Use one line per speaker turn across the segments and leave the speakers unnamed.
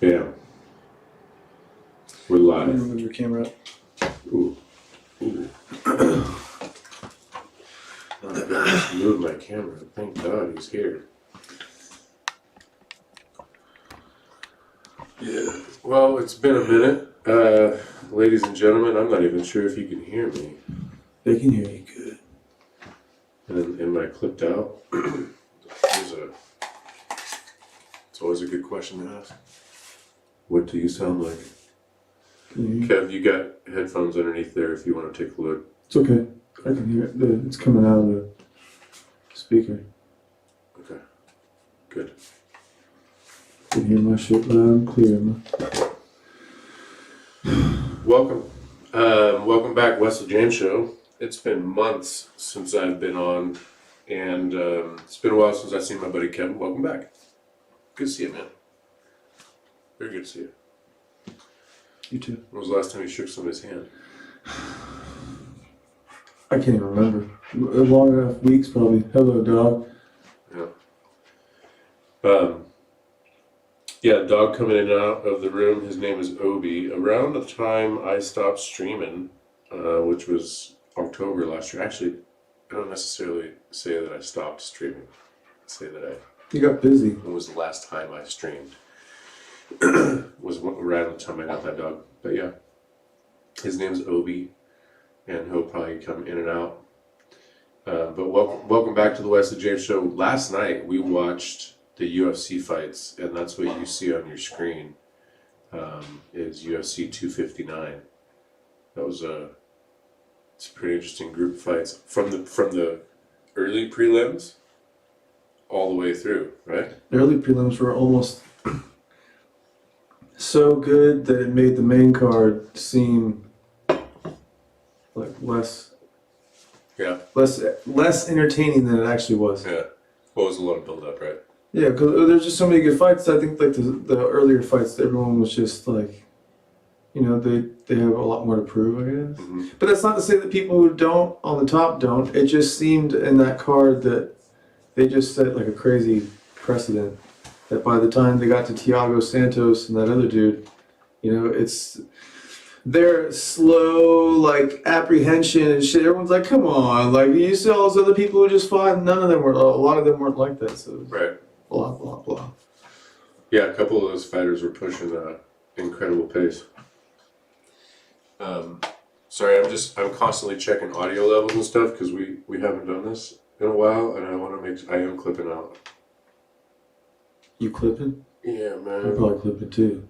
Yeah. We're live.
Move your camera up.
Ooh. Ooh. I just moved my camera. Thank God he's here. Yeah. Well, it's been a minute. Ladies and gentlemen, I'm not even sure if you can hear me.
They can hear you good.
And am I clipped out? It's always a good question to ask. What do you sound like? Kev, you got headphones underneath there if you want to take a look.
It's okay. I can hear it. It's coming out of the speaker.
Okay. Good.
I can hear my shit loud and clear.
Welcome. Welcome back, Wesley James Show. It's been months since I've been on, and it's been a while since I've seen my buddy Kevin. Welcome back. Good to see you, man. Very good to see you.
You too.
When was the last time you shook somebody's hand?
I can't even remember. Long enough weeks, probably. Hello, dog.
Yeah. Yeah, dog coming in and out of the room. His name is Obi. Around the time I stopped streaming, which was October last year. Actually, I don't necessarily say that I stopped streaming. I say that
You got busy.
when was the last time I streamed? Was around the time I got that dog. But yeah, his name's Obi, and he'll probably come in and out. But welcome back to the Wesley James Show. Last night we watched the UFC fights, and that's what you see on your screen. Is UFC 259. That was it's a pretty interesting group of fights from the early prelims all the way through, right?
The early prelims were almost so good that it made the main card seem like less entertaining than it actually was.
Yeah. Well, it was a lot of build up, right?
Yeah, because there's just so many good fights. I think like the earlier fights, everyone was just like, you know, they have a lot more to prove, I guess.
Mm-hmm.
But that's not to say that people who don't on the top don't. It just seemed in that card that they just set like a crazy precedent. That by the time they got to Thiago Santos and that other dude, you know, it's their slow like apprehension and shit. Everyone's like, come on, like you see all those other people who just fought. None of them were. A lot of them weren't like that. So
Right.
blah blah blah.
Yeah, a couple of those fighters were pushing incredible pace. Sorry, I'm constantly checking audio levels and stuff because we haven't done this in a while, and I am clipping out.
You clipping?
Yeah, man.
I'm probably clipping too.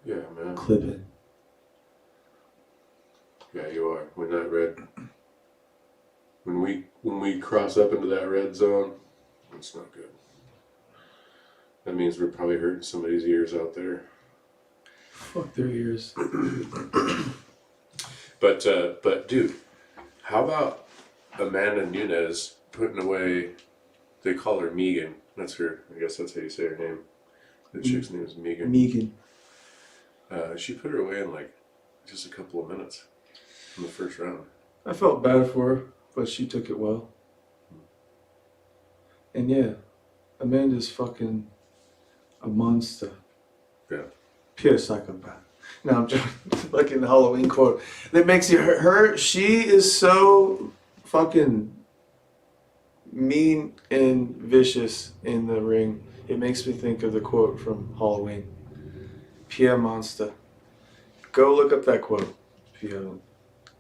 Yeah, man.
Clipping.
Yeah, you are. When we cross up into that red zone, it's not good. That means we're probably hurting somebody's ears out there.
Fuck their ears.
But dude, how about Amanda Nunes putting away? They call her Megan. That's her. I guess that's how you say her name. The chick's name is Megan.
Megan.
She put her away in like just a couple of minutes in the first round.
I felt bad for her, but she took it well. And yeah, Amanda's fucking a monster.
Yeah.
Pure psychopath. No, I'm joking. Fucking Halloween quote. That makes you she is so fucking mean and vicious in the ring. It makes me think of the quote from Halloween. Pure monster. Go look up that quote if you haven't.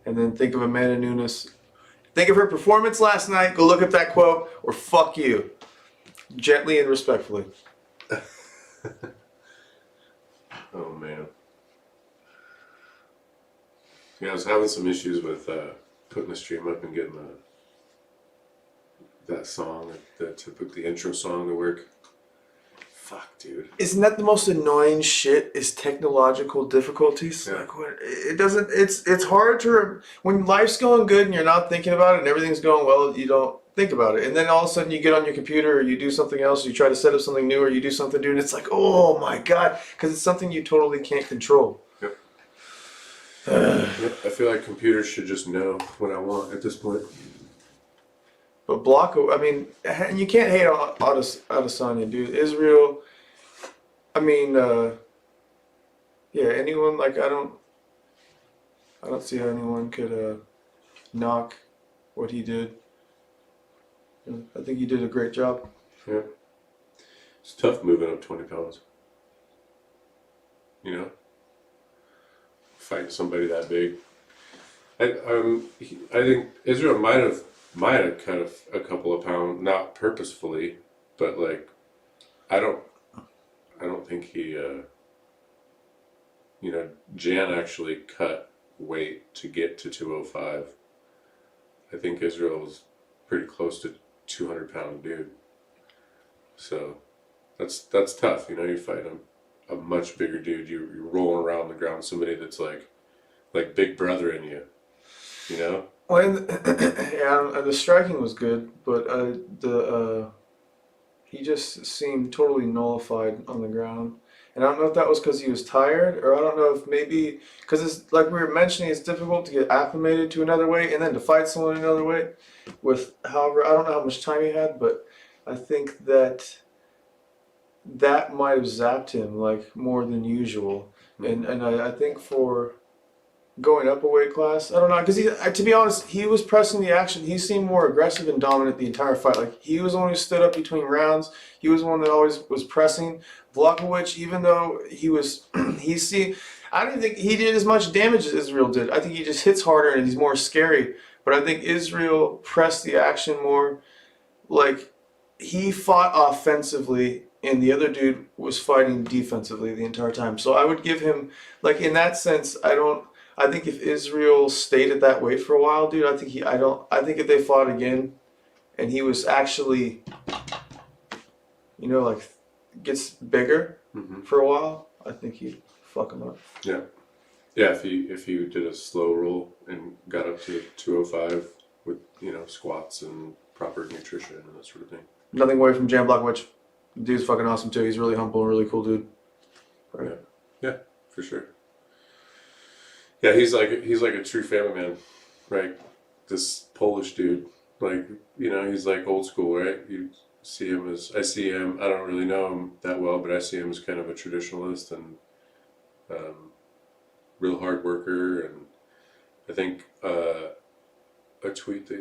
And then think of Amanda Nunes. Think of her performance last night. Go look up that quote, or fuck you. Gently and respectfully.
Oh man. Yeah, I was having some issues with putting the stream up and getting that song, that typical intro song to work. Fuck, dude.
Isn't that the most annoying shit? Is technological difficulties?
Yeah.
Like it doesn't. It's hard to when life's going good and you're not thinking about it and everything's going well. You don't think about it, and then all of a sudden you get on your computer or you do something else. You try to set up something new or you do something new, and it's like, oh my god, because it's something you totally can't control.
Yep. Yep. I feel like computers should just know what I want at this point.
But Blocko, I mean, and you can't hate on Adesanya, dude. Israel, I mean, yeah, anyone like I don't see how anyone could knock what he did. I think he did a great job.
Yeah. It's tough moving up 20 pounds. You know? Fighting somebody that big. I think Israel might have cut a couple of pounds, not purposefully, but like, I don't think he, Jan actually cut weight to get to 205. I think Israel was pretty close to 200-pound dude. So that's tough. You fight a much bigger dude. You're rolling around the ground, somebody that's like Big Brother in you.
Well, yeah, the striking was good, but he just seemed totally nullified on the ground. And I don't know if that was because he was tired, or I don't know if maybe because it's like we were mentioning, it's difficult to get acclimated to another weight and then to fight someone another weight. However, I don't know how much time he had, but I think that might have zapped him like more than usual. And I think for going up a weight class, I don't know, because to be honest, he was pressing the action. He seemed more aggressive and dominant the entire fight. Like, he was the one who stood up between rounds. He was the one that always was pressing. Vlahovic, even though he was, I didn't think he did as much damage as Israel did. I think he just hits harder and he's more scary. But I think Israel pressed the action more. Like, he fought offensively and the other dude was fighting defensively the entire time. So I would give him, like, in that sense, I think if Israel stayed at that weight for a while, dude, I think if they fought again and he was actually, like, gets bigger for a while, I think he'd fuck him up.
Yeah. Yeah, if he did a slow roll and got up to 205 with, squats and proper nutrition and that sort of thing.
Nothing away from Jan Blachowicz. The dude's fucking awesome too. He's really humble and really cool dude.
Right. Yeah, for sure. Yeah, he's like a true family man, right? This Polish dude, like, he's like old school, right? I see him, I don't really know him that well, but I see him as kind of a traditionalist and real hard worker. And I think a tweet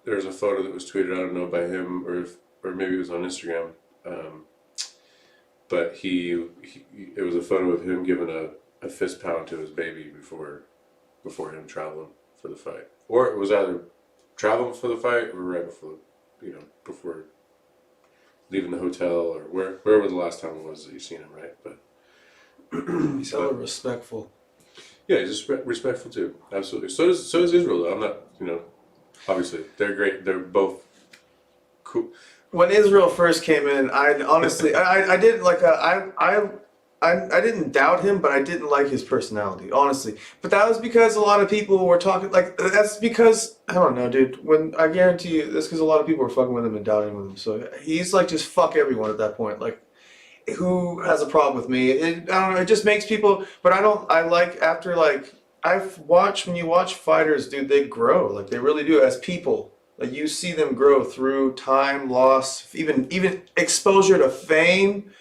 there's a photo that was tweeted, I don't know, by him or maybe it was on Instagram, but it was a photo of him giving a fist pound to his baby before him traveling for the fight, or it was either traveling for the fight or right before, before leaving the hotel or wherever the last time it was that you seen him, right? But
he's hella respectful.
Yeah, he's just respectful too. Absolutely. So is Israel though. I'm not, obviously they're great. They're both cool.
When Israel first came in, I honestly, I didn't like, I didn't doubt him, but I didn't like his personality, honestly. But that was because a lot of people were talking, like, that's because, I don't know, dude, I guarantee you, that's because a lot of people were fucking with him and doubting with him. So he's like, just fuck everyone at that point. Like, who has a problem with me? I don't know, it just makes people, but when you watch fighters, dude, they grow, like, they really do as people. Like, you see them grow through time, loss, even exposure to fame,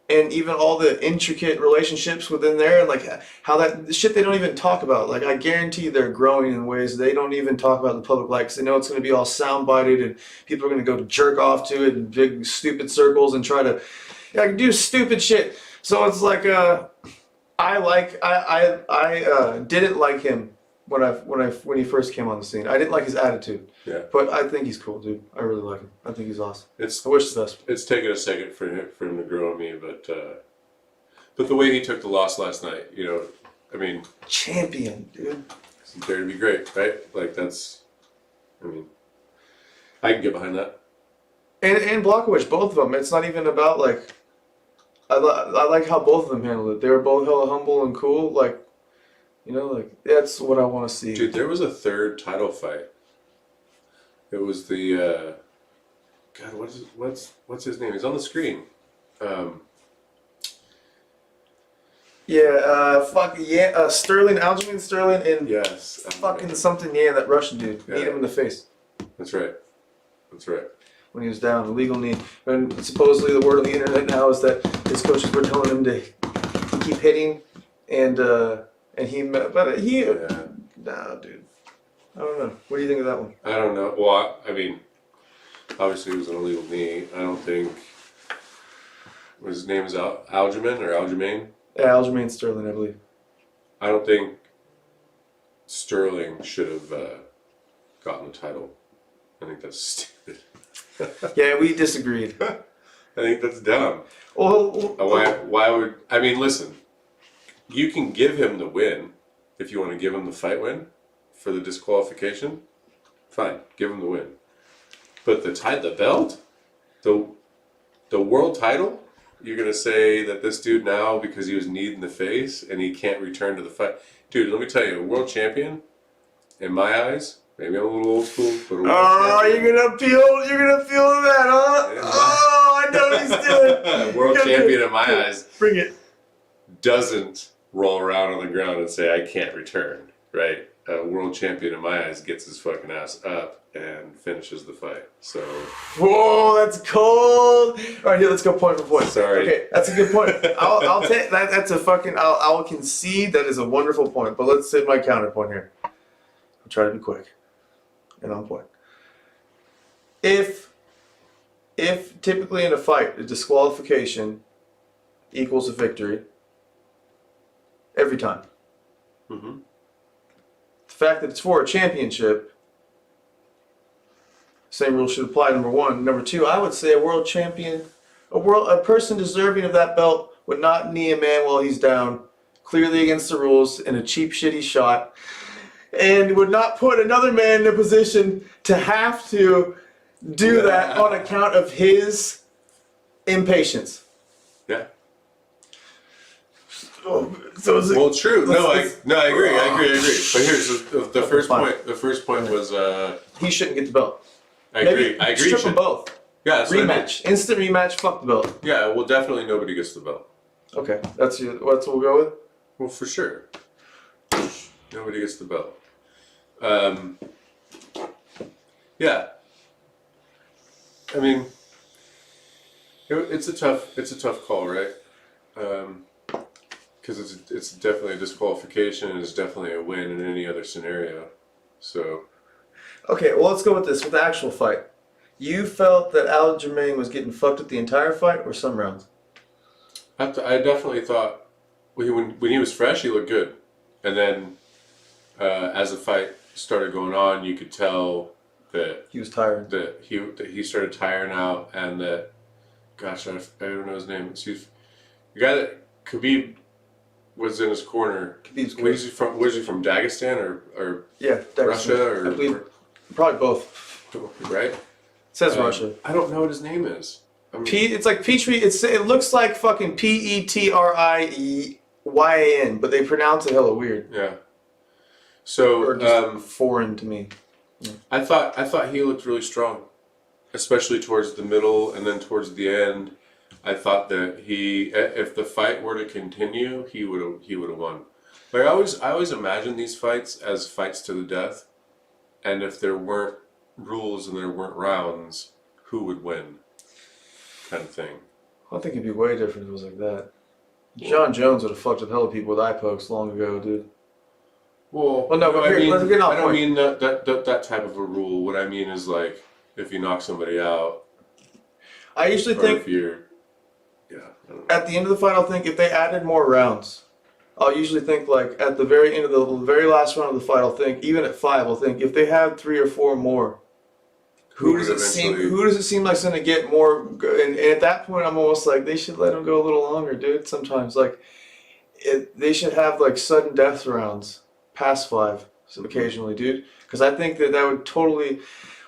and even all the intricate relationships within there, and like how the shit they don't even talk about. Like, I guarantee they're growing in ways they don't even talk about in the public light, because they know it's going to be all soundbited and people are going to go jerk off to it in big stupid circles and try to do stupid shit. So it's like I didn't like him when he first came on the scene. I didn't like his attitude.
Yeah.
But I think he's cool, dude. I really like him. I think he's awesome. I wish the best.
It's taken a second for him to grow on me, but the way he took the loss last night, I mean,
champion, dude.
It's there to be great, right? Like, I can get behind that.
And Blachowicz, both of them. It's not even about like. I like how both of them handled it. They were both hella humble and cool. Like, that's what I want to see.
Dude, there was a third title fight. It was the God, what's his name? He's on the screen.
Sterling, Aljamain Sterling, and
yes,
fucking something, that Russian dude.
Yeah.
Beat him in the face.
That's right. That's right.
when he was down, illegal knee. And supposedly the word on the internet now is that his coaches were telling him to keep hitting, and he,
Yeah.
nah, dude. I don't know. What do you think of that one?
I don't know. Well, I mean, obviously it was an illegal knee. I don't think. His name is Aljamain or Aljamain.
Yeah, Aljamain Sterling, I believe.
I don't think Sterling should have gotten the title. I think that's stupid.
Yeah, we disagreed.
I think that's dumb.
Well,
Why would I mean? Listen, you can give him the win if you want to give him the fight win for the disqualification. Fine, give him the win. But the belt, the world title. You're gonna say that this dude now, because he was kneed in the face and he can't return to the fight, dude? Let me tell you, a world champion, in my eyes, maybe I'm a little old school, but a world champion,
you're gonna feel that, huh?
Yeah.
Oh, I know what he's doing.
world champion in my eyes
Bring it.
doesn't roll around on the ground and say I can't return. Right? A world champion in my eyes gets his fucking ass up and finishes the fight. So
Whoa, that's cold. All right, here, let's go point for point.
Sorry.
Okay, that's a good point. I'll take that. That's a fucking. I'll concede that is a wonderful point. But let's say my counterpoint here. I'll try to be quick and on point. If typically in a fight, a disqualification equals a victory every time.
mm-hmm.
The fact that it's for a championship, same rule should apply. Number one. Number two, I would say a world champion, a person deserving of that belt would not knee a man while he's down, clearly against the rules in a cheap, shitty shot, and would not put another man in a position to have to do that on account of his impatience.
Yeah.
So is it,
Well, true. No, I agree. But here's the first
Fine.
point. The first point was
he shouldn't get the belt.
I agree. I agree.
Strip them both.
Yeah, that's what I mean.
Rematch. Instant rematch. Fuck the belt.
Yeah, well, definitely nobody gets the belt.
Okay, that's what we'll go with.
Well, for sure. Nobody gets the belt. Yeah. I mean, it's a tough call, right? Because it's definitely a disqualification and it's definitely a win in any other scenario. So.
Okay, well, let's go with this. With the actual fight, you felt that Aljamain was getting fucked with the entire fight, or some rounds?
I definitely thought when he was fresh, he looked good, and then as the fight started going on, you could tell that
He was tired.
that he started tiring out, and that, gosh, I don't know his name. Excuse, the guy that Khabib was in his corner.
Khabib's
Was he from? Was he from Dagestan or
Yeah, Dagestan.
Russia or
I believe probably both.
right?
It says Russia.
I don't know what his name is. I mean,
It's like Petri. It looks like fucking Petryan, but they pronounce it hella weird.
yeah.
Or
So
just foreign to me.
I thought he looked really strong, especially towards the middle and then towards the end. I thought that if the fight were to continue, he would have won. Like I always imagine these fights as fights to the death, and if there weren't rules and there weren't rounds, who would win? Kind of thing.
I think it'd be way different if it was like that. John Jones would have fucked with hella people with eye pokes long ago, dude.
Well,
no, but here, let's get off
I don't
point.
mean that type of a rule. What I mean is like if you knock somebody out,
I usually
or
think
if you're, yeah. I don't know.
at the end of the fight, I'll think if they added more rounds, I'll usually think like at the very end of the very last round of the fight, I'll think even at 5, I'll think if they had 3 or 4 more, who does it seem like it's gonna get more? And at that point, I'm almost like they should let him go a little longer, dude. Sometimes like they should have like sudden death rounds past 5 occasionally, dude. Because I think that would totally.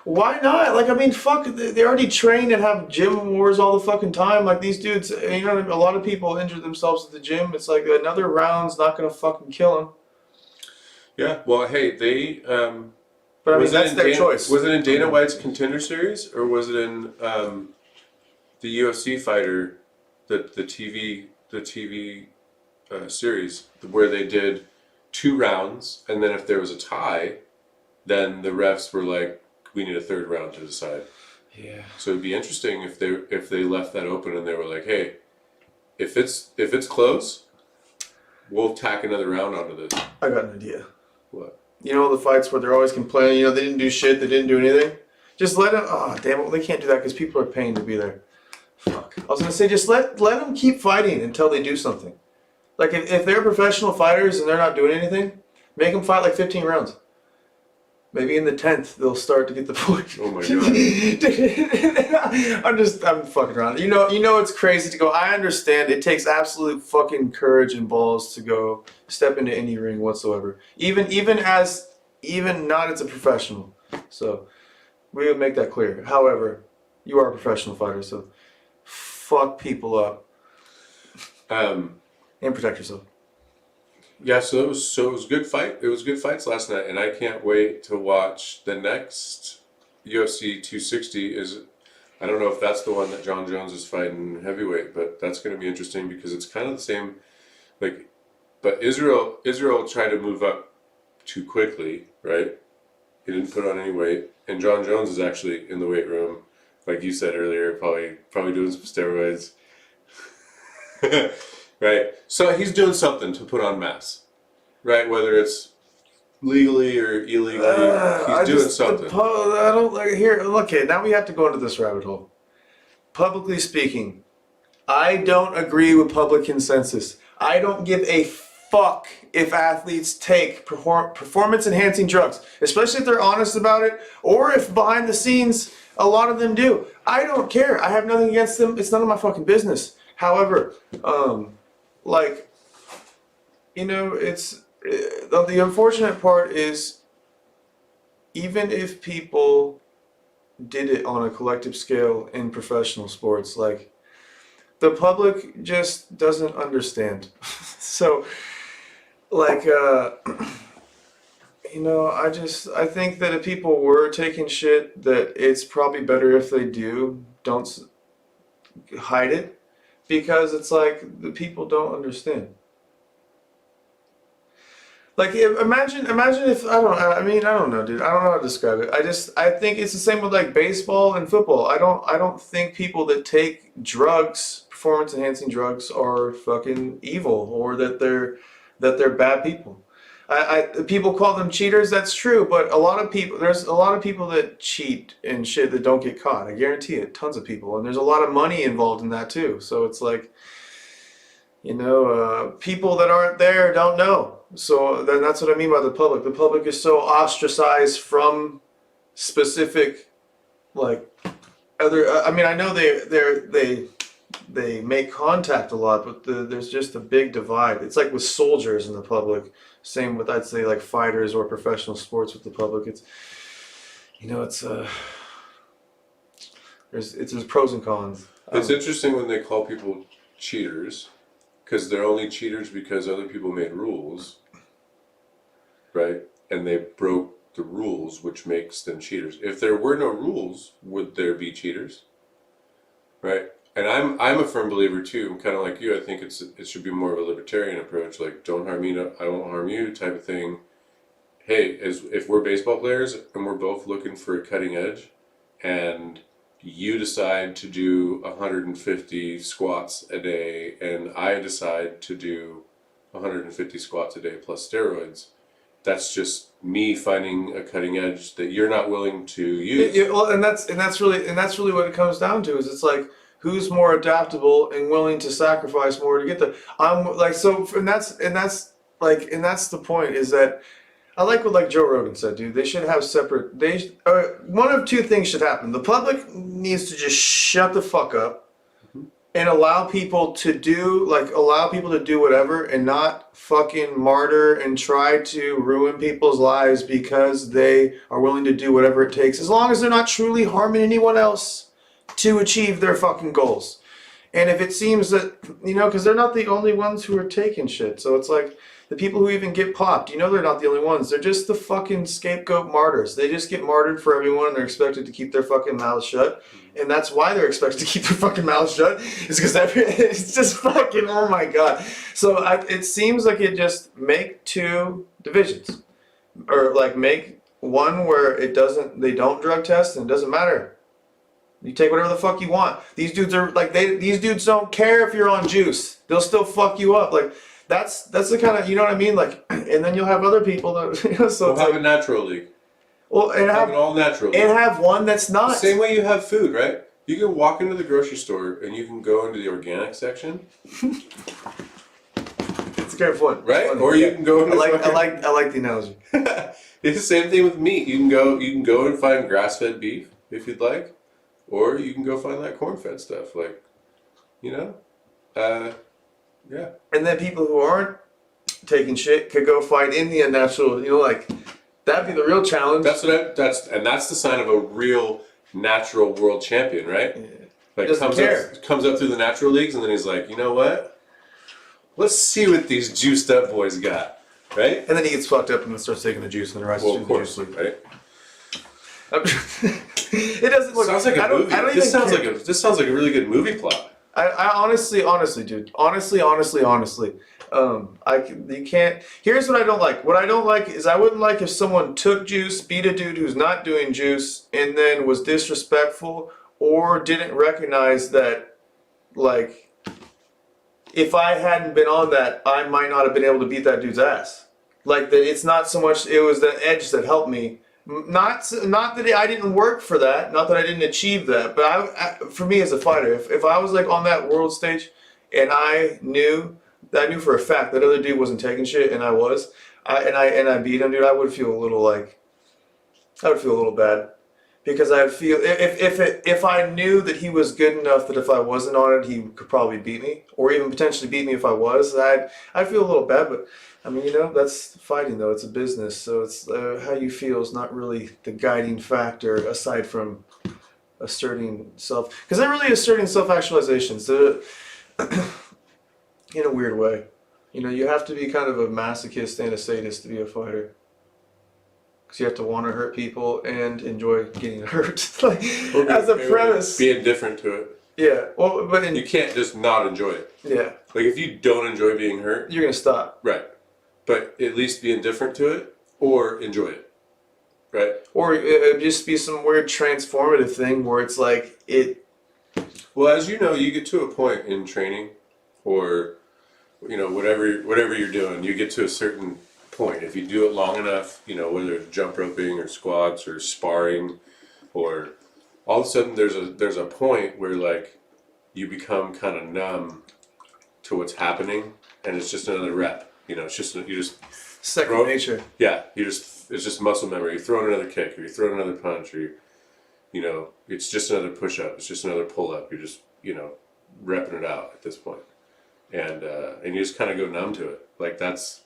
Why not? Like, I mean, fuck, they already train and have gym wars all the fucking time. Like, these dudes, you know, a lot of people injure themselves at the gym. It's like another round's not going to fucking kill them.
Yeah, well, hey, they.
But I mean, that's their choice.
Was it in Dana White's Contender Series, or was it in the UFC fighter, the TV series, where they did 2 rounds, and then if there was a tie, then the refs were like, we need a 3rd round to decide.
Yeah.
So it'd be interesting if they left that open and they were like, hey, if it's close, we'll tack another round onto this.
I got an idea.
What?
You know the fights where they're always complaining, they didn't do shit, they didn't do anything? Just let them, damn it, well, they can't do that because people are paying to be there. Fuck. I was going to say, just let them keep fighting until they do something. Like, if they're professional fighters and they're not doing anything, make them fight like 15 rounds. Maybe in the 10th, they'll start to get the point.
Oh my
God. I'm fucking around. You know it's crazy to go, I understand it takes absolute fucking courage and balls to go step into any ring whatsoever. Even not as a professional. So, we would make that clear. However, you are a professional fighter, so fuck people up. And protect yourself.
Yeah, so it was a good fight. It was good fights last night, and I can't wait to watch the next UFC 260. I don't know if that's the one that John Jones is fighting heavyweight, but that's going to be interesting because it's kind of the same. But Israel tried to move up too quickly, right? He didn't put on any weight, and John Jones is actually in the weight room, like you said earlier, probably doing some steroids. Right, so he's doing something to put on mass, right? Whether it's legally or illegally, he's doing something.
I don't like here. Okay, now we have to go into this rabbit hole. Publicly speaking, I don't agree with public consensus. I don't give a fuck if athletes take performance-enhancing drugs, especially if they're honest about it, or if behind the scenes a lot of them do. I don't care. I have nothing against them. It's none of my fucking business. However, it's the unfortunate part is even if people did it on a collective scale in professional sports, like the public just doesn't understand. So, I think that if people were taking shit, that it's probably better if they don't hide it. Because it's like the people don't understand. Like imagine if I don't know, dude. I don't know how to describe it. I think it's the same with like baseball and football. I don't think people that take drugs, performance enhancing drugs, are fucking evil or that they're bad people. People call them cheaters. That's true, but there's a lot of people that cheat and shit that don't get caught. I guarantee it, tons of people, and there's a lot of money involved in that too. So it's like, people that aren't there don't know. So then that's what I mean by the public. The public is so ostracized from specific, like other. I mean, I know they make contact a lot, but there's just a big divide. It's like with soldiers in the public. Same with, I'd say, like fighters or professional sports with the public. There's pros and cons.
It's interesting when they call people cheaters, because they're only cheaters because other people made rules, right? And they broke the rules, which makes them cheaters. If there were no rules, would there be cheaters? Right? And I'm a firm believer too. I'm kind of like you. I think it should be more of a libertarian approach, like don't harm me, I won't harm you type of thing. Hey, if we're baseball players and we're both looking for a cutting edge, and you decide to do 150 squats a day, and I decide to do 150 squats a day plus steroids, that's just me finding a cutting edge that you're not willing to use.
And that's really what it comes down to. Is it's like, who's more adaptable and willing to sacrifice more to get there? That's the point. Is that I like what like Joe Rogan said, dude. They should have separate. One of two things should happen. The public needs to just shut the fuck up and allow people to do whatever and not fucking martyr and try to ruin people's lives because they are willing to do whatever it takes, as long as they're not truly harming anyone else to achieve their fucking goals. And if it seems that, because they're not the only ones who are taking shit. So it's like the people who even get popped, they're not the only ones. They're just the fucking scapegoat martyrs. They just get martyred for everyone and they're expected to keep their fucking mouths shut. And that's why they're expected to keep their fucking mouths shut. Is because it's just fucking, oh my God. So it seems like it just make two divisions. Or like make one where they don't drug test and it doesn't matter. You take whatever the fuck you want. These dudes are like these dudes don't care if you're on juice. They'll still fuck you up. Like that's the kind of, you know what I mean? Like, and then you'll have other people that so
We'll
it's
have
like,
a natural league.
well, and
Have
have
an all natural league.
and have one that's not.
Same way you have food, right? You can walk into the grocery store and you can go into the organic section,
It's a great point.
right?
It's funny.
Or you can go into
I like the analogy.
It's the same thing with meat. You can go and find grass-fed beef if you'd like, or you can go find that corn-fed stuff. Like, you know, yeah.
And then people who aren't taking shit could go fight in the unnatural. You know, like that'd be the real challenge.
That's the sign of a real natural world champion, right?
Yeah.
Like
Doesn't care.
comes up through the natural leagues, and then he's like, you know what? Let's see what these juiced up boys got, right?
And then he gets fucked up and then starts taking the juice and the rises
Well,
to
of
the
course,
juice.
right?
It doesn't look.
Sounds like
I
a
don't,
movie.
I don't
This
even
sounds
care.
this sounds like a really good movie plot.
I honestly, dude. Honestly. You can't. Here's what I don't like. What I don't like is I wouldn't like if someone took juice, beat a dude who's not doing juice, and then was disrespectful or didn't recognize that, like, if I hadn't been on that, I might not have been able to beat that dude's ass. Like that, it's not so much. It was the edge that helped me. Not that I didn't work for that, not that I didn't achieve that, but for me as a fighter, if I was like on that world stage, and I knew for a fact that other dude wasn't taking shit, and I beat him, dude, I would feel a little bad, because I'd feel if I knew that he was good enough that if I wasn't on it, he could probably beat me, or even potentially beat me if I was. I'd feel a little bad, but. I mean, you know, that's fighting, though. It's a business, so it's how you feel is not really the guiding factor, aside from asserting self. Because they're really asserting self-actualization, so in a weird way. You know, you have to be kind of a masochist and a sadist to be a fighter. Because you have to want to hurt people and enjoy getting hurt. Like, as a premise.
Be indifferent to it.
Yeah, well, but
You can't just not enjoy it.
yeah,
Like, if you don't enjoy being hurt,
you're going to stop.
right. But at least be indifferent to it or enjoy it, right?
Or it'd just be some weird transformative thing where it's like,
Well, as you know, you get to a point in training, or you know, whatever you're doing, you get to a certain point. If you do it long enough, you know, whether it's jump roping or squats or sparring, or all of a sudden there's a point where like you become kind of numb to what's happening, and it's just another rep. You know, it's just you just
second nature.
Yeah, it's just muscle memory. You throw in another kick, or you throw in another punch, or you know, it's just another push up. It's just another pull up. You're just, you know, repping it out at this point, and you just kind of go numb to it. Like that's.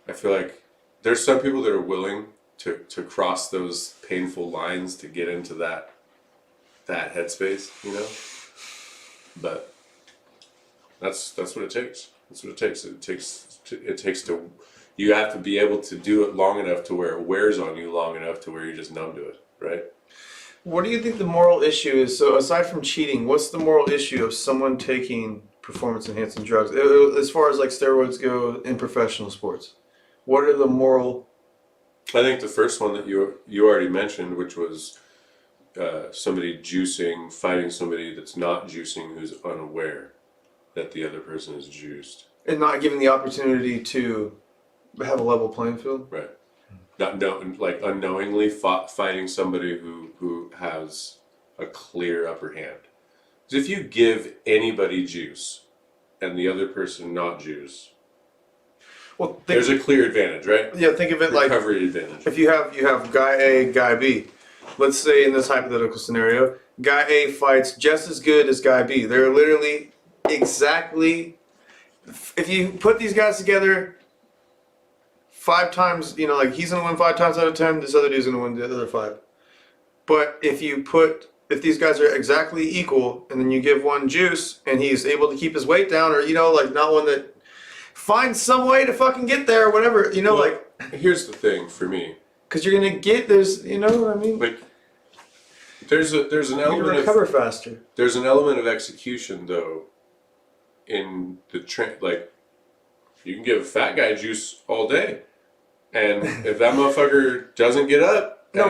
I feel like there's some people that are willing to cross those painful lines to get into that headspace, you know. But that's what it takes. That's what it takes. It takes to. You have to be able to do it long enough to where it wears on you long enough to where you're just numb to it, right?
What do you think the moral issue is? So aside from cheating, what's the moral issue of someone taking performance-enhancing drugs, as far as like steroids go in professional sports? What are the moral?
I think the first one that you already mentioned, which was somebody juicing, fighting somebody that's not juicing, who's unaware that the other person is juiced,
And not given the opportunity to have a level playing field?
right? Like unknowingly fighting somebody who has a clear upper hand. Because if you give anybody juice and the other person not juice,
Well,
there's a clear advantage, right?
yeah, think of it like
Recovery advantage.
if you have guy A, guy B. Let's say in this hypothetical scenario, guy A fights just as good as guy B. They're literally exactly. If you put these guys together 5 times, you know, like he's gonna win 5 times out of 10. This other dude's gonna win the other 5. But if these guys are exactly equal, and then you give one juice, and he's able to keep his weight down, or you know, like not one that finds some way to fucking get there, or whatever, you know,
Well,
like.
Here's the thing for me.
Because you're gonna get there's, you know what I mean.
Like, there's an
You
element
recover faster.
There's an element of execution though, in the like, you can give a fat guy juice all day, and if that motherfucker doesn't get up,
No,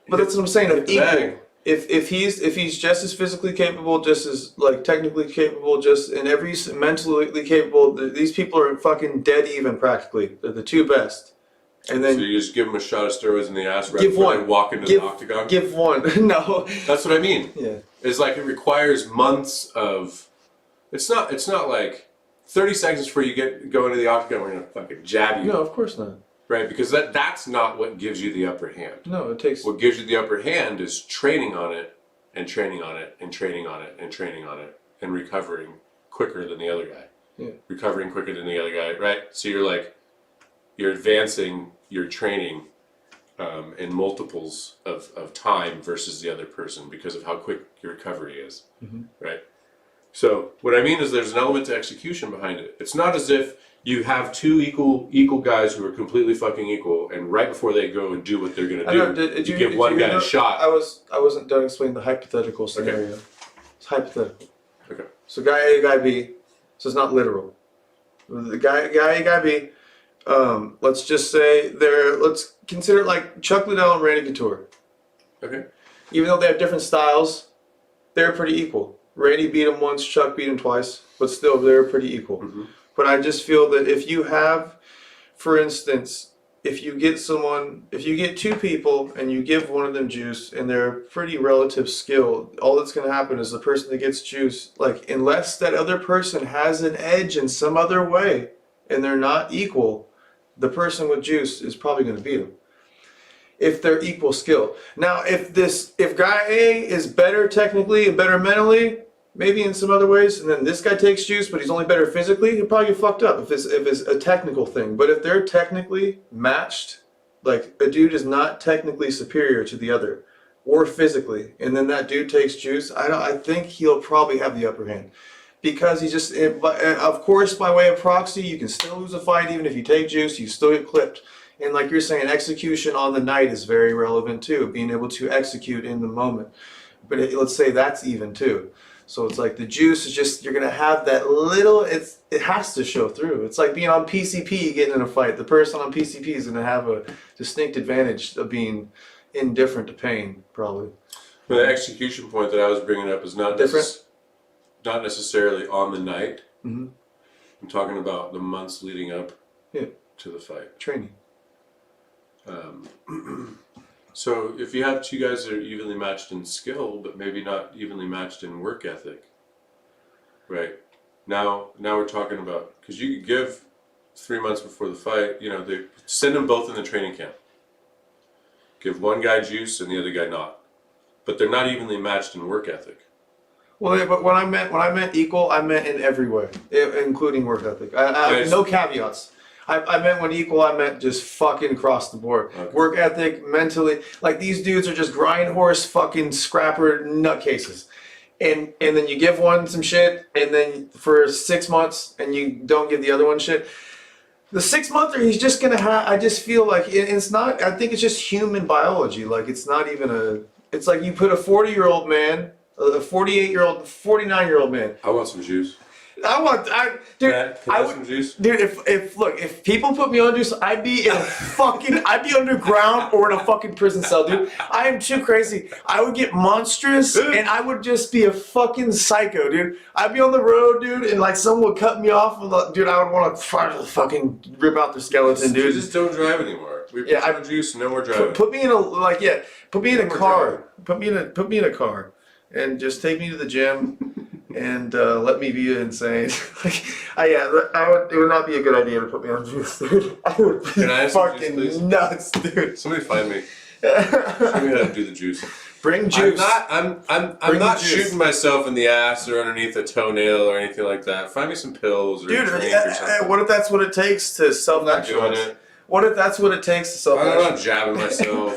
but that's what I'm saying. Of
hit the bag.
equal. if he's just as physically capable, just as like technically capable, just in every mentally capable, these people are fucking dead even practically. They're the two best. And then
So you just give them a shot of steroids in the ass right
give
before
one.
they walk into the octagon?
Give one. No.
That's what I mean.
Yeah.
It's like it requires months of. It's not like 30 seconds before you go into the octagon. We're gonna fucking jab you,
No, of course not.
right? Because that's not what gives you the upper hand.
No, it takes.
What gives you the upper hand is training on it, and training on it, and training on it, and training on it, and recovering quicker than the other guy.
Yeah.
Recovering quicker than the other guy, right? So you're advancing your training in multiples of time versus the other person because of how quick your recovery is, right? So what I mean is there's an element to execution behind it. It's not as if you have two equal guys who are completely fucking equal, and right before they go and do what they're gonna do, you give one guy a shot.
I wasn't done explaining the hypothetical scenario.
Okay.
It's hypothetical.
Okay.
So guy A, guy B. So it's not literal. The guy A, guy B. Let's just say let's consider it like Chuck Liddell and Randy Couture.
Okay.
Even though they have different styles, they're pretty equal. Randy beat him once, Chuck beat him twice, but still they're pretty equal.
Mm-hmm.
But I just feel that if you have, for instance, if you get two people and you give one of them juice and they're pretty relative skill, all that's going to happen is the person that gets juice, like unless that other person has an edge in some other way and they're not equal, the person with juice is probably going to beat them. If they're equal skill. Now, if guy A is better technically and better mentally, maybe in some other ways, and then this guy takes juice, but he's only better physically, he'll probably get fucked up if it's a technical thing. But if they're technically matched, like a dude is not technically superior to the other, or physically, and then that dude takes juice, I think he'll probably have the upper hand. Because he just, of course, by way of proxy, you can still lose a fight even if you take juice, you still get clipped. And like you're saying, execution on the night is very relevant too, being able to execute in the moment. But let's say that's even too. So it's like the juice is just, you're going to have that little, it has to show through. It's like being on PCP getting in a fight. The person on PCP is going to have a distinct advantage of being indifferent to pain, probably.
But the execution point that I was bringing up is not necessarily on the night.
Mm-hmm.
I'm talking about the months leading up to the fight.
Training.
So if you have two guys that are evenly matched in skill, but maybe not evenly matched in work ethic, right? Now we're talking about, because you could give 3 months before the fight, they send them both in the training camp. Give one guy juice and the other guy not, but they're not evenly matched in work ethic.
Well, but when I meant equal, I meant in every way, including work ethic. No caveats. I meant when equal, I meant just fucking across the board. Okay. Work ethic, mentally, like these dudes are just grind horse fucking scrapper nutcases. And then you give one some shit, and then for 6 months, and you don't give the other one shit. The 6 monther, he's just gonna have. I just feel like it's not. I think it's just human biology. Like it's not even it's like you put a 40-year-old man, a 48-year-old, 49-year-old man.
I want some juice.
Dude,
Matt, can I have some juice?
Dude, if people put me on juice, I'd be underground or in a fucking prison cell, dude. I am too crazy. I would get monstrous and I would just be a fucking psycho, dude. I'd be on the road, dude, and like someone would cut me off, dude. I would want to fucking rip out their skeleton, dude.
You just don't drive anymore. We put some juice, no more driving.
Put me in a car. Put me in a car, and just take me to the gym. And let me be insane. It would not be a good idea to put me on juice, dude. I would be fucking juice, nuts, dude.
Somebody find me. Show me how to do the juice.
Bring juice.
I'm not shooting myself in the ass or underneath a toenail or anything like that. Find me some pills or a drink or something.
What if that's what it takes to self-actualize? What if that's what it takes to self-actualize?
I'm not jabbing myself.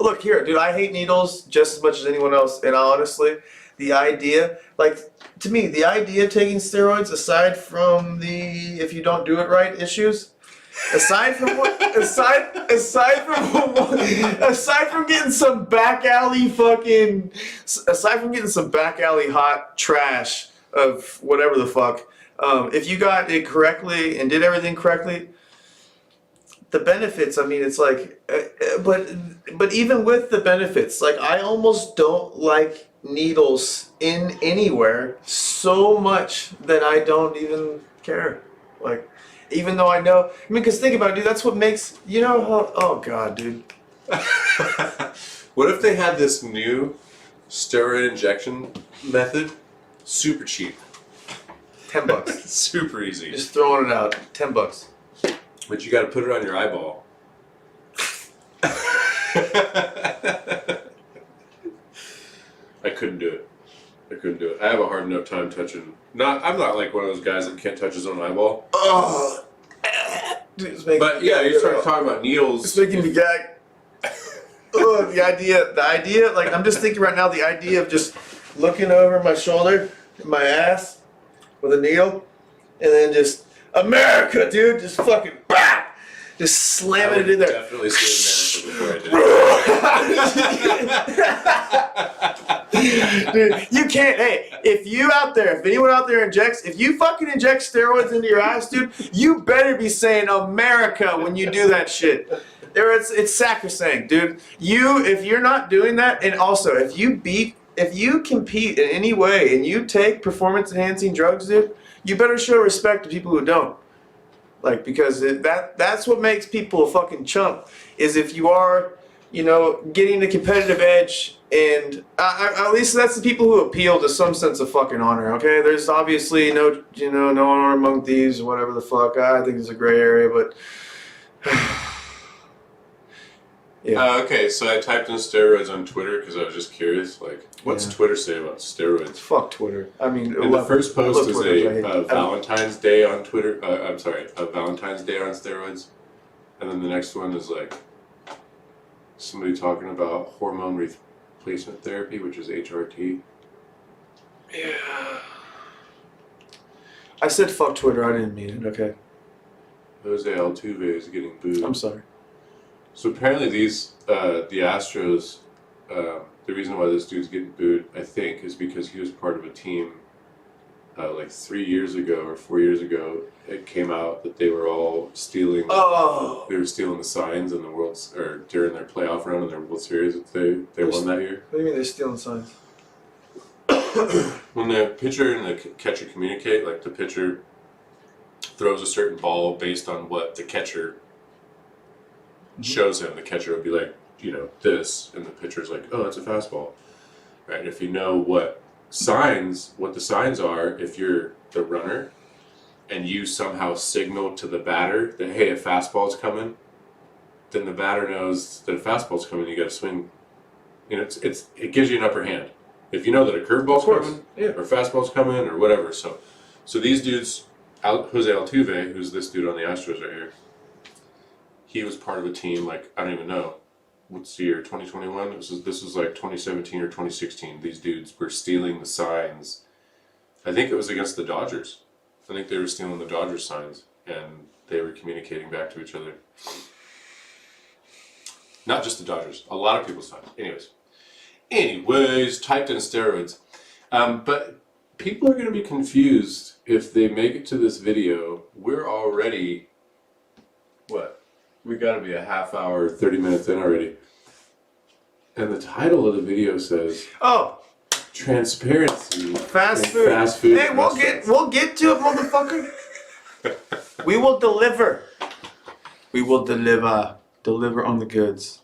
Look here, dude. I hate needles just as much as anyone else, and honestly, the idea, to me, the idea of taking steroids, aside from the if you don't do it right issues, aside from getting some back alley hot trash of whatever the fuck, if you got it correctly and did everything correctly, the benefits, I mean, it's like, but even with the benefits, like I almost don't like needles in anywhere so much that I don't even care. Like, even though I know, I mean, because think about it, dude, that's what makes, you know how, oh God, dude.
What if they had this new steroid injection method? Super cheap.
$10.
Super easy.
Just throwing it out. $10.
But you got to put it on your eyeball. I couldn't do it. I have a hard enough time touching. I'm not like one of those guys that can't touch his own eyeball.
Oh. Dude, it's making
But
me
yeah,
gag,
you start talking about needles.
It's making me gag. Oh, the idea, like I'm just thinking right now, the idea of just looking over my shoulder, my ass, with a needle, and then just America, dude, just fucking bah, just slamming it in there.
Definitely see America before I did.
Dude, you can't. Hey, if anyone out there injects, if you fucking inject steroids into your ass, dude, you better be saying America when you do that shit. It's sacrosanct, dude. If you're not doing that, and also if you compete in any way and you take performance enhancing drugs, dude, you better show respect to people who don't. Like, because that's what makes people a fucking chump, is if you are, getting the competitive edge, and at least that's the people who appeal to some sense of fucking honor, okay? There's obviously no honor among thieves or whatever the fuck. I think it's a gray area, but yeah.
Okay, so I typed in steroids on Twitter because I was just curious. Like, what's Twitter say about steroids?
Fuck Twitter. I mean,
And the first post is
Twitter,
a Valentine's Day on Twitter. I'm sorry, a Valentine's Day on steroids. And then the next one is like somebody talking about hormone replacement therapy, which is HRT.
Yeah. I said fuck Twitter. I didn't mean it. Okay.
Jose Altuve is getting booed.
I'm sorry.
So apparently the Astros, the reason why this dude's getting booed, I think, is because he was part of a team like 3 years ago or 4 years ago. It came out that they were all stealing.
Oh.
They were stealing the signs in the during their playoff run in their World Series that they won that year.
What do you mean they're stealing signs?
When the pitcher and the catcher communicate, like the pitcher throws a certain ball based on what the catcher shows him, the catcher will be like, this, and the pitcher's like, oh, it's a fastball, right? And if you know what the signs are, if you're the runner, and you somehow signal to the batter that, hey, a fastball's coming, then the batter knows that a fastball's coming. You got to swing. It gives you an upper hand. If you know that a curveball's coming, or a fastball's coming, or whatever. So these dudes, Jose Altuve, who's this dude on the Astros right here. He was part of a team, like, I don't even know, what's the year, 2021? This was like 2017 or 2016. These dudes were stealing the signs. I think it was against the Dodgers. I think they were stealing the Dodgers signs, and they were communicating back to each other. Not just the Dodgers, a lot of people's signs. Anyways, typed in steroids. But people are going to be confused if they make it to this video. We're already, what? We got to be a half hour, 30 minutes in already. And the title of the video says,
"Oh,
transparency,
fast food." Hey, we'll get to it, motherfucker. We will deliver. We will deliver on the goods.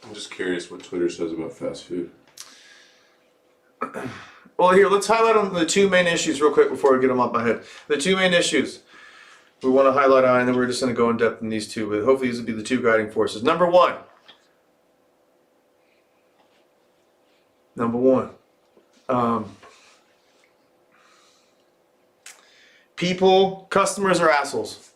I'm just curious what Twitter says about fast food.
Well, here, let's highlight on the two main issues real quick before we get them off my head. The two main issues we want to highlight on, and then we're just going to go in depth in these two, but hopefully these will be the two guiding forces. Number one. Customers are assholes.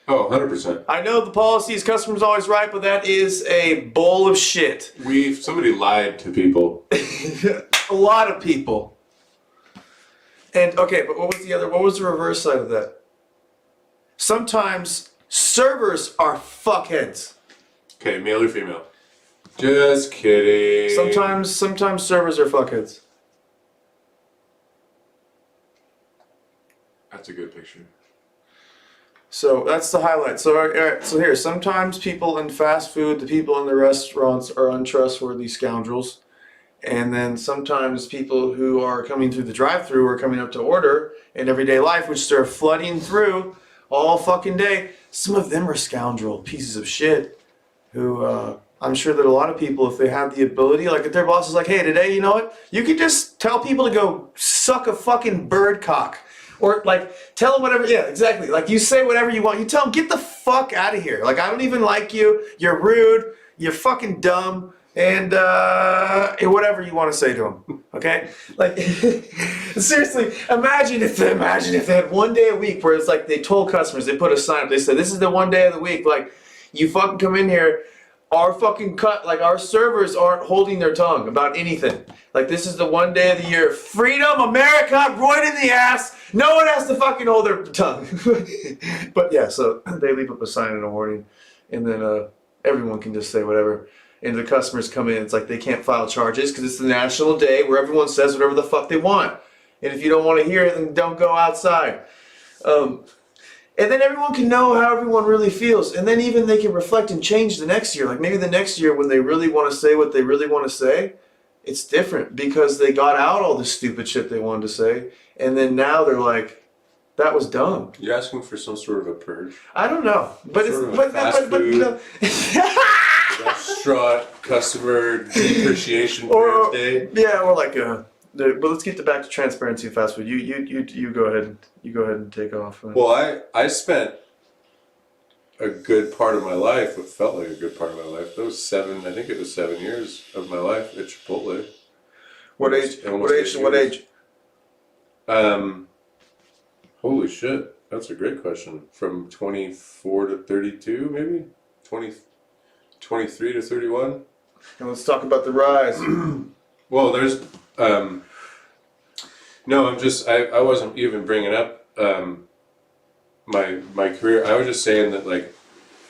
Oh, 100%.
I know the policy is customer's always right, but that is a bowl of shit.
Somebody lied to people.
A lot of people. And okay, but what was the reverse side of that? Sometimes servers are fuckheads.
Okay, male or female? Just kidding.
Sometimes servers are fuckheads.
That's a good picture.
So that's the highlight. So all right, so here, sometimes people in fast food, the people in the restaurants are untrustworthy scoundrels. And then sometimes people who are coming through the drive-through are coming up to order in everyday life, which they're flooding through all fucking day. Some of them are scoundrel pieces of shit who I'm sure that a lot of people, if they had the ability, like if their boss is like, hey, today, you know what? You could just tell people to go suck a fucking bird cock. Or like tell them whatever, yeah, exactly. Like you say whatever you want. You tell them, get the fuck out of here. Like I don't even like you. You're rude. You're fucking dumb. And whatever you want to say to them, okay? Like seriously, imagine if they had one day a week where it's like they told customers, they put a sign up, they said, this is the one day of the week, like you fucking come in here, our fucking our servers aren't holding their tongue about anything. Like this is the one day of the year, freedom, America, right in the ass. No one has to fucking hold their tongue. But yeah, so they leave up a sign and a warning, and then everyone can just say whatever. And the customers come in, it's like they can't file charges because it's the national day where everyone says whatever the fuck they want. And if you don't want to hear it, then don't go outside. And then everyone can know how everyone really feels. And then even they can reflect and change the next year. Like maybe the next year when they really want to say what they really want to say, it's different because they got out all the stupid shit they wanted to say. And then now they're like, that was dumb.
You're asking for some sort of a purge?
I don't know. But
Sort
it's
of a fast
but you know.
Restaurant customer depreciation
Or
day.
yeah, or like but let's get back to transparency and fast food. You go ahead. You go ahead and take off.
Well, I spent a good part of my life, what felt like a good part of my life. That was 7 years of my life at Chipotle.
What age?
Almost 8
What
years.
age?
Holy shit, that's a great question. From 24 to 32, maybe 23 to 31.
And let's talk about the rise.
Well, there's no. I wasn't even bringing up my career. I was just saying that, like,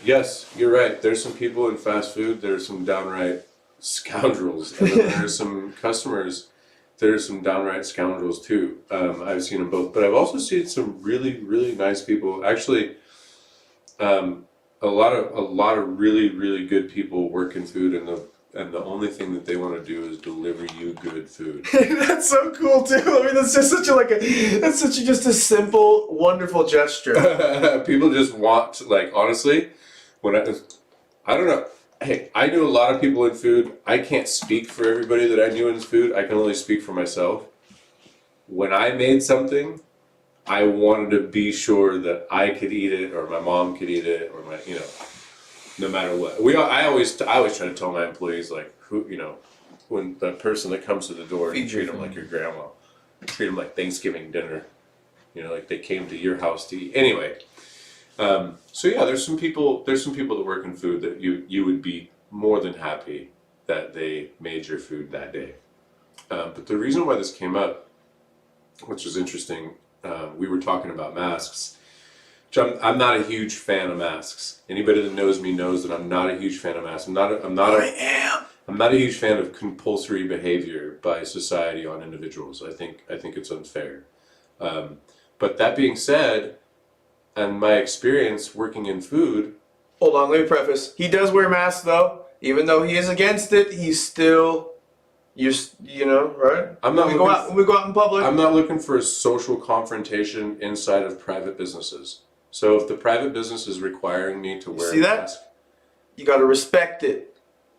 yes, you're right. There's some people in fast food. There's some downright scoundrels, and then there's some customers. There's some downright scoundrels too. I've seen them both, but I've also seen some really, really nice people. Actually, a lot of really, really good people work in food, and the only thing that they want to do is deliver you good food.
That's so cool too. I mean, that's just just a simple, wonderful gesture.
People just want to, like, honestly, when I don't know. Hey, I knew a lot of people in food. I can't speak for everybody that I knew in food. I can only speak for myself. When I made something, I wanted to be sure that I could eat it, or my mom could eat it, or no matter what. I always try to tell my employees, like, when the person that comes to the door, you treat them like your grandma. Treat them like Thanksgiving dinner. Like they came to your house to eat. Anyway. So yeah, there's some people that work in food that you would be more than happy that they made your food that day. But the reason why this came up, which is interesting, we were talking about masks. Which I'm not a huge fan of masks. Anybody that knows me knows that I'm not a huge fan of masks. I'm not a huge fan of compulsory behavior by society on individuals. I think it's unfair. But that being said, and my experience working in food.
Hold on, let me preface. He does wear masks though. Even though he is against it, he's still, right? When we go out in public.
I'm not looking for a social confrontation inside of private businesses. So if the private business is requiring me to wear a mask,
you got to respect it.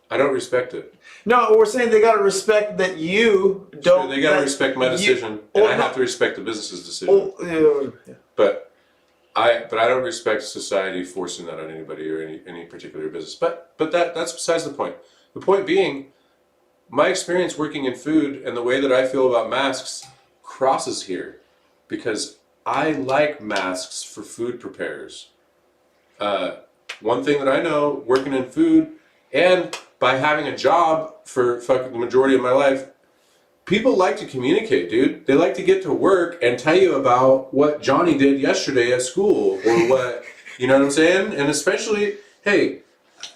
I don't respect it.
No, we're saying they got to respect that you don't.
Sure, they got to respect my decision, and I have to respect the business's decision.
Yeah.
But I don't respect society forcing that on anybody or any particular business. But that's besides the point. The point being, my experience working in food and the way that I feel about masks crosses here, because I like masks for food preparers. One thing that I know working in food, and by having a job for fucking the majority of my life, people like to communicate, dude. They like to get to work and tell you about what Johnny did yesterday at school, or what, you know what I'm saying? And especially, hey,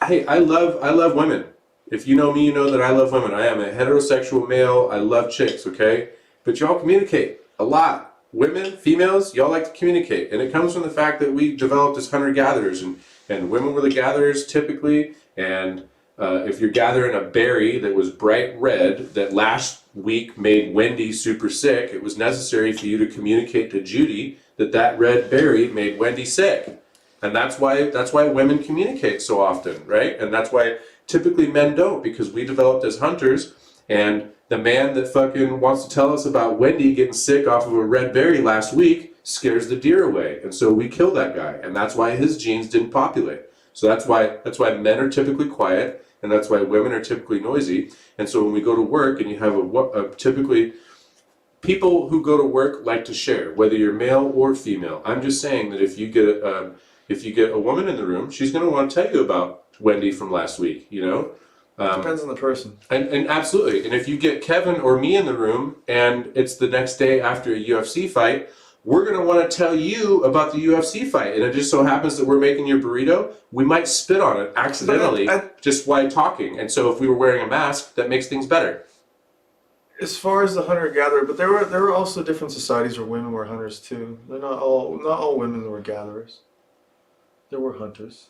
I love women. If you know me, you know that I love women. I am a heterosexual male. I love chicks, okay? But y'all communicate a lot. women, females, y'all like to communicate. And it comes from the fact that we developed as hunter-gatherers, and women were the gatherers typically. And if you're gathering a berry that was bright red that last week made Wendy super sick, it was necessary for you to communicate to Judy that that red berry made Wendy sick. And that's why women communicate so often, right? And that's why typically men don't, because we developed as hunters, and the man that fucking wants to tell us about Wendy getting sick off of a red berry last week scares the deer away. And so we kill that guy. And that's why his genes didn't populate. So that's why men are typically quiet, and that's why women are typically noisy. And so when we go to work and you have typically people who go to work like to share, whether you're male or female. I'm just saying that if you get a woman in the room, she's going to want to tell you about Wendy from last week, you know?
Depends on the person.
And absolutely. And if you get Kevin or me in the room and it's the next day after a UFC fight, we're going to want to tell you about the UFC fight. And it just so happens that we're making your burrito, we might spit on it accidentally just while talking. And so if we were wearing a mask, that makes things better.
As far as the hunter-gatherer, but there were also different societies where women were hunters too. They're not all women were gatherers. There were hunters.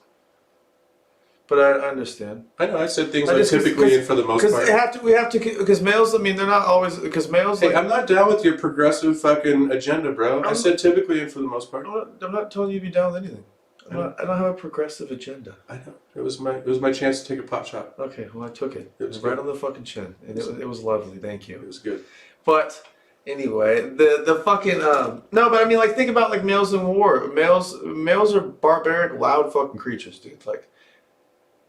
But I understand.
I know, I said things like typically and for the most part.
Because males, I mean, they're not always, because males...
Hey, I'm not down with your progressive fucking agenda, bro. I said typically and for the most part.
I'm not telling you to be down with anything. I don't have a progressive agenda.
I know. It was my chance to take a pot shot.
Okay, well, I took it.
It was
right
good.
on the fucking chin. And it was lovely, thank you.
It was good.
But... Anyway, the fucking no, but I mean, like, think about like males in war. Males are barbaric, loud fucking creatures, dude. Like,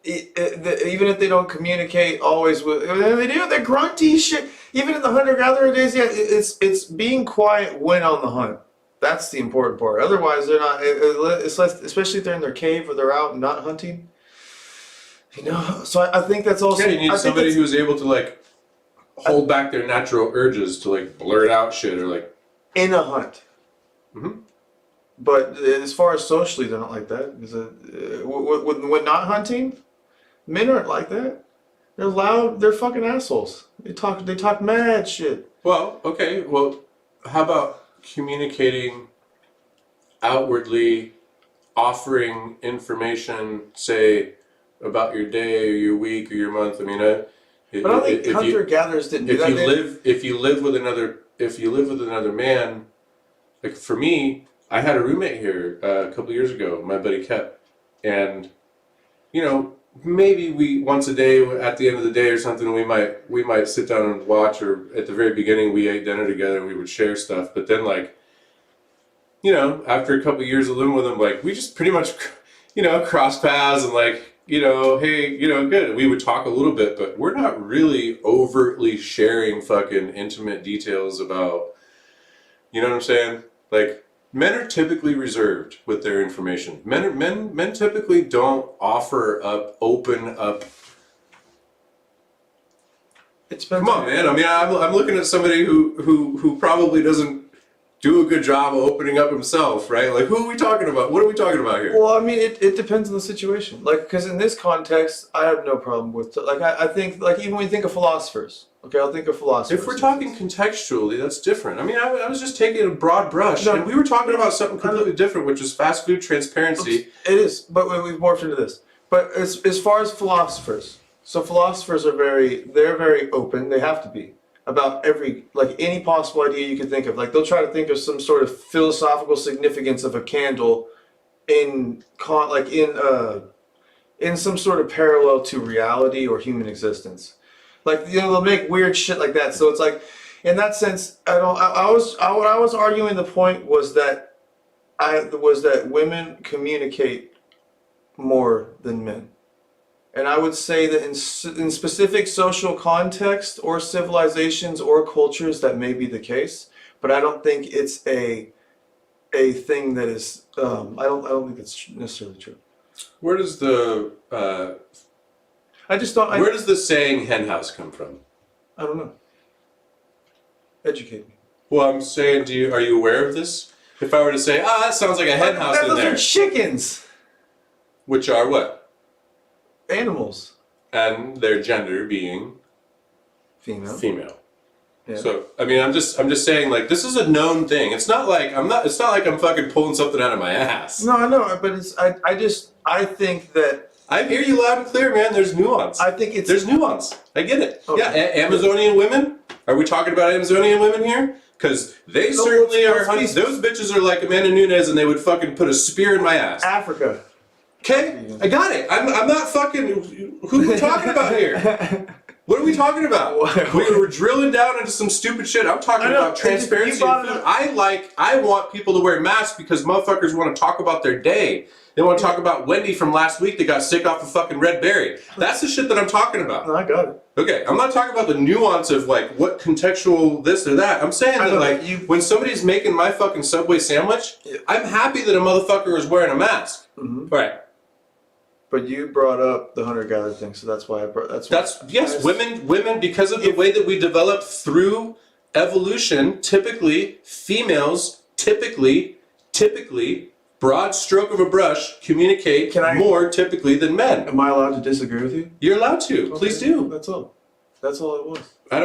even if they don't communicate always with, they do. They're grunty shit. Even in the hunter-gatherer days, yeah, it's being quiet when on the hunt. That's the important part. Otherwise, they're not. It's less, especially if they're in their cave or they're out and not hunting. You know, so I think that's also.
Yeah, you need somebody who's able to like hold back their natural urges to like blurt out shit or like
in a hunt.
Mm-hmm.
But as far as socially, they're not like that. When not hunting, men aren't like that. They're loud. They're fucking assholes. They talk mad shit.
Well, okay. Well, how about communicating outwardly, offering information, say about your day or your week or your month? I mean,
but I think hunter-gatherers didn't do that.
If you live with another man, like for me, I had a roommate here a couple years ago, my buddy Kep, and you know, maybe we once a day at the end of the day or something, we might sit down and watch, or at the very beginning we ate dinner together and we would share stuff. But then, like, you know, after a couple years of living with him, like we just pretty much, you know, cross paths and like, you know, hey, you know, good. We would talk a little bit, but we're not really overtly sharing fucking intimate details about, you know what I'm saying? Like, men are typically reserved with their information. Men typically don't open up. Come on, man. I mean, I'm looking at somebody who probably doesn't do a good job of opening up himself, right? Like, who are we talking about? What are we talking about here?
Well, I mean, it depends on the situation. Like, because in this context, I have no problem with, like, I think, like, even when you think of philosophers, okay, I'll think of philosophers.
If we're talking contextually, that's different. I mean, I was just taking a broad brush, and we were talking about something completely different, which is fast food transparency.
It is, but we've morphed into this. But as far as philosophers, so philosophers are they're very open, they have to be, about any possible idea you can think of. Like, they'll try to think of some sort of philosophical significance of a candle in some sort of parallel to reality or human existence. Like, you know, they'll make weird shit like that. So it's like, in that sense, what I was arguing the point was that women communicate more than men. And I would say that in specific social context or civilizations or cultures, that may be the case. But I don't think it's a thing that is. I don't think that's necessarily true.
Where does the
I just don't.
Where does the saying "hen house" come from?
I don't know. Educate me.
Well, I'm saying, are you aware of this? If I were to say, that sounds like a hen house in there.
Those are chickens.
Which are what?
Animals.
And their gender being
female.
Female.
Yeah.
So I mean, I'm just saying, like, this is a known thing. It's not like I'm fucking pulling something out of my ass.
No, I know, but I think that
I hear you loud and clear, man. There's nuance.
I think it's
There's nuance. I get it.
Okay.
Yeah, Amazonian women. Are we talking about Amazonian women here? Because they certainly are. Those bitches are like Amanda Nunes, and they would fucking put a spear in my ass.
Africa.
Okay, I got it. I'm not fucking. Who are we talking about here? What are we talking about? We're drilling down into some stupid shit. I'm talking about transparency in food. I want people to wear masks because motherfuckers want to talk about their day. They want to talk about Wendy from last week that got sick off of fucking Red Berry. That's the shit that I'm talking about.
No, I got it.
Okay, I'm not talking about the nuance of like what contextual this or that. I'm saying that like when somebody's making my fucking Subway sandwich, I'm happy that a motherfucker is wearing a mask.
Mhm.
Right.
But you brought up the hunter-gatherer thing, so that's why I brought.
Yes. Women because of the way that we develop through evolution. Typically, females typically, broad stroke of a brush, communicate more typically than men.
Am I allowed to disagree with you?
You're allowed to. Please do.
That's all. That's all it was.
I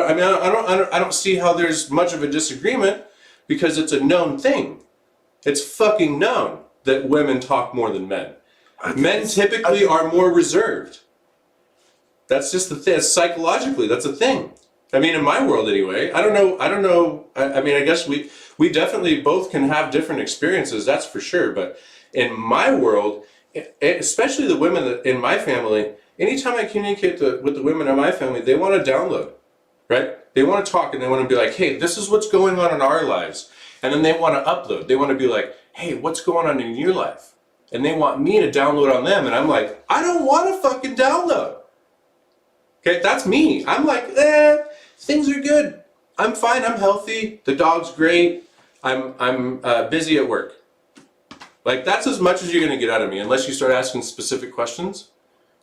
don't see how there's much of a disagreement because it's a known thing. It's fucking known that women talk more than men. Men typically are more reserved. That's just the thing. Psychologically, that's a thing. I mean, in my world anyway. I don't know. I mean, I guess we definitely both can have different experiences. That's for sure. But in my world, especially the women that in my family, anytime I communicate with the women in my family, they want to download, right? They want to talk and they want to be like, hey, this is what's going on in our lives. And then they want to upload. They want to be like, hey, what's going on in your life? And they want me to download on them. And I'm like, I don't want to fucking download. Okay, that's me. I'm like, things are good. I'm fine. I'm healthy. The dog's great. I'm busy at work. Like, that's as much as you're going to get out of me unless you start asking specific questions.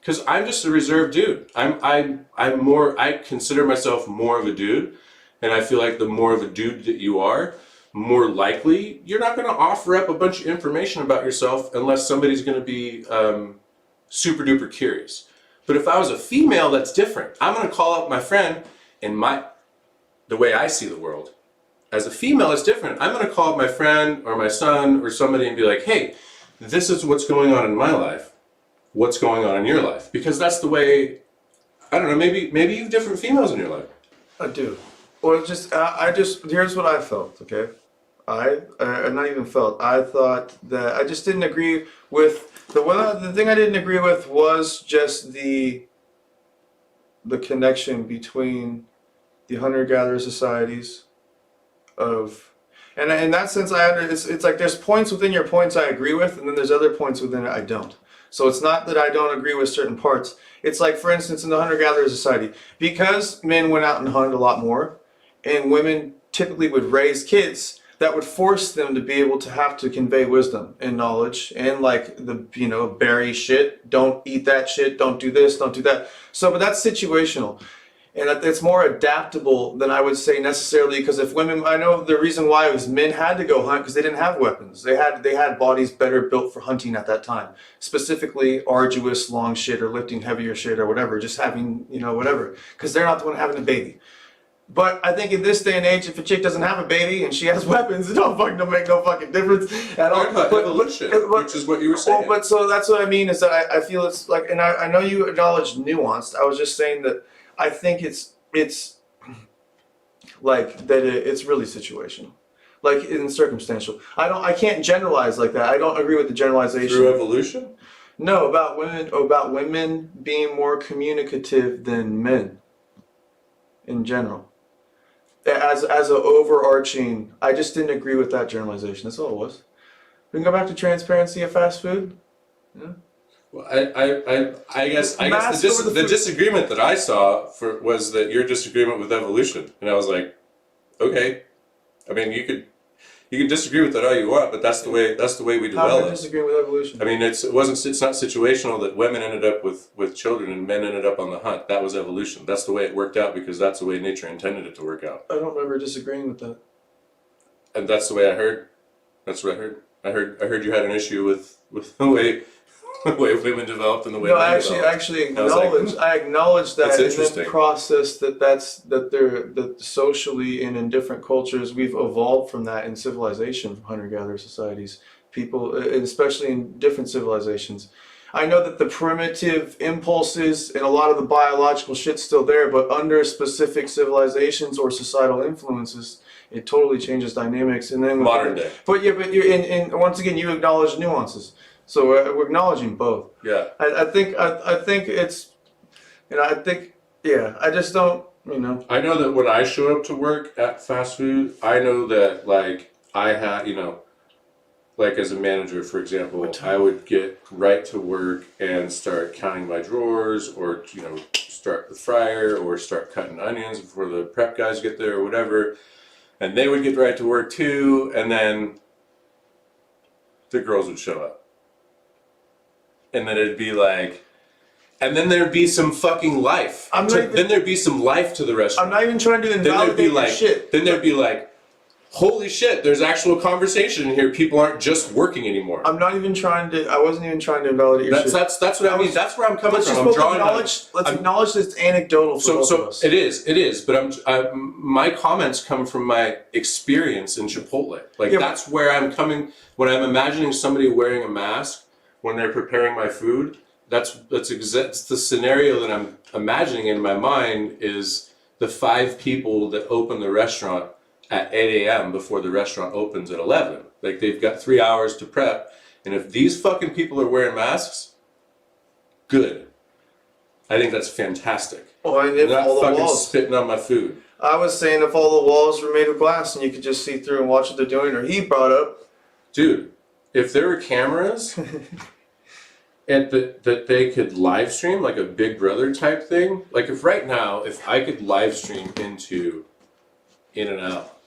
Because I'm just a reserved dude. I consider myself more of a dude. And I feel like the more of a dude that you are, more likely you're not going to offer up a bunch of information about yourself unless somebody's going to be super duper curious. But if I was a female, that's different. I'm going to call up my friend and the way I see the world. As a female, it's different. I'm going to call up my friend or my son or somebody and be like, hey, this is what's going on in my life. What's going on in your life? Because that's the way, I don't know, maybe you have different females in your life.
I do. Well, here's what I felt, okay? Not even felt. I thought that I just didn't agree with the thing I didn't agree with was just the connection between the hunter-gatherer societies and in that sense it's like there's points within your points I agree with and then there's other points within it I don't. So it's not that I don't agree with certain parts. It's like, for instance, in the hunter-gatherer society, because men went out and hunted a lot more and women typically would raise kids that would force them to be able to have to convey wisdom and knowledge and like berry shit, don't eat that shit, don't do this, don't do that. So, but that's situational. And it's more adaptable than I would say necessarily because if women, I know the reason why was men had to go hunt because they didn't have weapons. They had bodies better built for hunting at that time. Specifically arduous, long shit or lifting heavier shit or whatever, just having, whatever. Because they're not the one having a baby. But I think in this day and age, if a chick doesn't have a baby and she has weapons, it don't make no fucking difference at all.
Evolution, which is what you were saying.
Well, but so that's what I mean is that I feel it's like, and I know you acknowledge nuanced. I was just saying that I think it's like that it's really situational, like in circumstantial. I can't generalize like that. I don't agree with the generalization.
Through evolution?
No, about women being more communicative than men in general. As an overarching, I just didn't agree with that generalization. That's all it was. We can go back to transparency of fast food. Yeah.
Well, I guess the disagreement that I saw was that your disagreement with evolution, and I was like, okay, I mean you can disagree with that all you want, but that's the way we develop.
How do I disagree with evolution?
I mean it's not situational that women ended up with children and men ended up on the hunt. That was evolution. That's the way it worked out because that's the way nature intended it to work out.
I don't remember disagreeing with that.
And that's the way I heard. That's what I heard. I heard you had an issue with the way the way women developed and the way
No,
men
I
developed.
actually
I was like,
acknowledge. I acknowledge that
That's
in
interesting.
the process that socially and in different cultures we've evolved from that in civilization, from hunter-gatherer societies. People, especially in different civilizations. I know that the primitive impulses and a lot of the biological shit's still there, but under specific civilizations or societal influences, it totally changes dynamics. And then
Modern day.
But yeah, but you're and once again you acknowledge nuances. So we're acknowledging both.
Yeah.
I think it's, I think, yeah, I just don't,
I know that when I show up to work at fast food, I know that, like, I had, like as a manager, for example, I would get right to work and start counting my drawers, or, start the fryer, or start cutting onions before the prep guys get there or whatever. And they would get right to work too, and then the girls would show up. And then it'd be like, and then there'd be some fucking life. Then there'd be some life to the restaurant.
I'm not even trying to invalidate your shit.
Then there'd be like, holy shit, there's actual conversation in here. People aren't just working anymore.
I wasn't even trying to invalidate your shit.
That's what I mean. That's where I'm coming from.
Let's acknowledge that it's anecdotal for both of us.
It is. But my comments come from my experience in Chipotle. Like, that's where I'm coming. When I'm imagining somebody wearing a mask when they're preparing my food, that's the scenario that I'm imagining in my mind is the 5 people that open the restaurant at 8 a.m. before the restaurant opens at 11. Like, they've got 3 hours to prep, and if these fucking people are wearing masks, good. I think that's fantastic.
Oh, and
They're
if
not
all the
fucking
walls.
spitting on my food.
I was saying if all the walls were made of glass and you could just see through and watch what they're doing, or he brought up.
Dude, if there were cameras and that they could live stream, like a Big Brother type thing, like if right now, if I could live stream into In-N-Out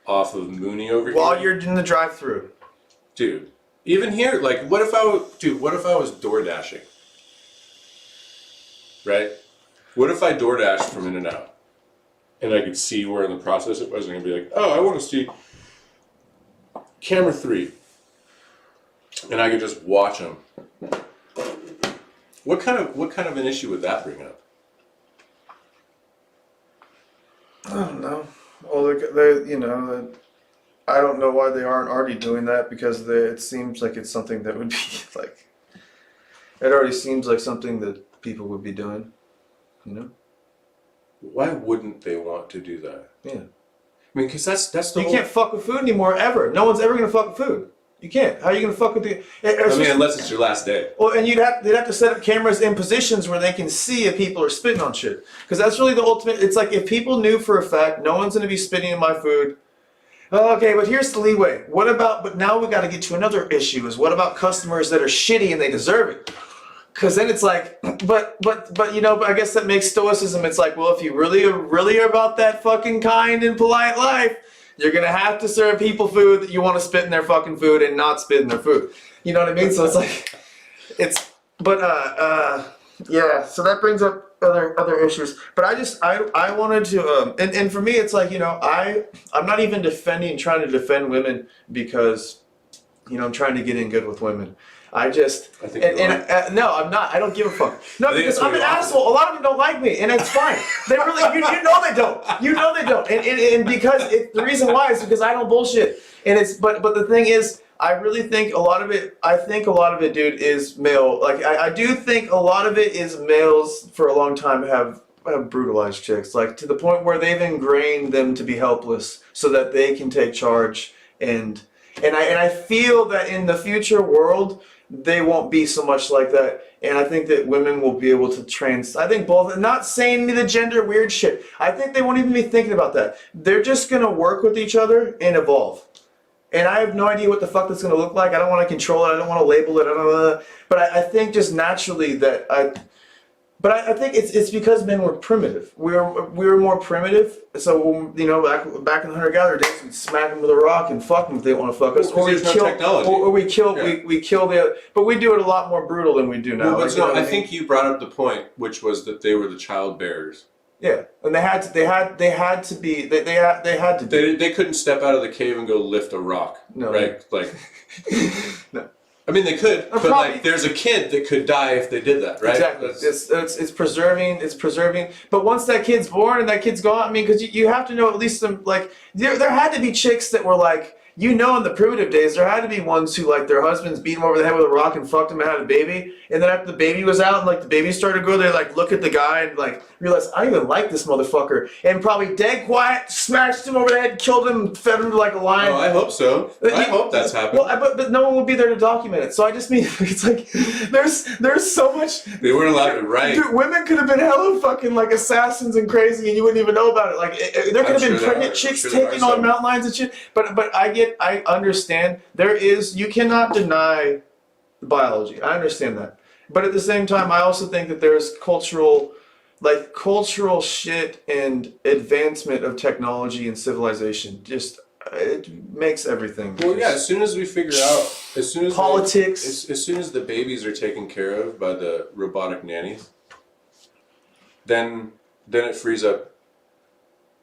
off of Mooney over here.
While you're in the drive-thru.
Dude, even here, like, what if I was door dashing? Right? What if I door dashed from In-N-Out and I could see where in the process it was, and I'd be like, oh, I want to see camera 3. And I could just watch them. What kind of an issue would that bring up?
I don't know. Well, I don't know why they aren't already doing that, because it seems like it's something that would be like, it already seems like something that people would be doing,
Why wouldn't they want to do that?
Yeah.
I mean, because that's the
You
whole...
can't fuck with food anymore, ever. No one's ever gonna fuck with food. You can't. How are you gonna fuck with the...
unless it's your last day.
Well, and they'd have to set up cameras in positions where they can see if people are spitting on shit. Because that's really the ultimate... It's like, if people knew for a fact no one's gonna be spitting in my food... Okay, but here's the leeway. What about... But now we gotta get to another issue, is what about customers that are shitty and they deserve it? Because then it's like... But I guess that makes stoicism. It's like, well, if you really are about that fucking kind and polite life... You're gonna have to serve people food that you want to spit in their fucking food and not spit in their food. You know what I mean? So it's like, yeah. So that brings up other issues. But I wanted to, and for me, it's like, I'm not even trying to defend women because, I'm trying to get in good with women. No, I'm not. I don't give a fuck. No, because I'm an asshole. A lot of them don't like me, and it's fine. They really, you know they don't. You know they don't. And because the reason why is because I don't bullshit. And but the thing is, I really think a lot of it, dude, is male. Like I do think a lot of it is males for a long time have brutalized chicks, like to the point where they've ingrained them to be helpless so that they can take charge. And I feel that in the future world, they won't be so much like that. And I think that women will be able to I think both, not saying the gender weird shit. I think they won't even be thinking about that. They're just going to work with each other and evolve. And I have no idea what the fuck that's going to look like. I don't want to control it. I don't want to label it. But I think just naturally that But I think it's because men were primitive. We were more primitive. So back in the hunter-gatherer days, we'd smack them with a rock and fuck them if they want to fuck us.
Or there's no technology.
Or we kill the other. But we do it a lot more brutal than we do now.
Well, I think you brought up the point, which was that they were the child bearers.
Yeah, and they had to be.
They couldn't step out of the cave and go lift a rock.
No.
Right? Like.
No.
I mean, they could, but
probably-
like, there's a kid that could die if they did that, right?
Exactly. It's preserving. But once that kid's born and that kid's gone, I mean, because you have to know at least some, like, there had to be chicks that were like, you know, in the primitive days, there had to be ones who, like, their husbands beat them over the head with a rock and fucked them and had a baby. And then after the baby was out and, like, the baby started to grow, they, like, look at the guy and, like, realize, I don't even like this motherfucker. And probably dead quiet, smashed him over the head, killed him, fed him like a lion.
Oh, I hope so. I hope that's happened.
Well, but no one would be there to document it. So I just mean, it's like, there's so much.
They weren't allowed to write.
Dude, women could have been hella fucking, like, assassins and crazy and you wouldn't even know about it. Like, there could have been pregnant chicks taking on mountain lions and shit. But I understand. You cannot deny biology. I understand that. But at the same time, I also think that there's cultural shit and advancement of technology and civilization. Just, it makes everything.
Well, yeah, as soon as we figure out, as soon as
politics.
as soon as the babies are taken care of by the robotic nannies, then it frees up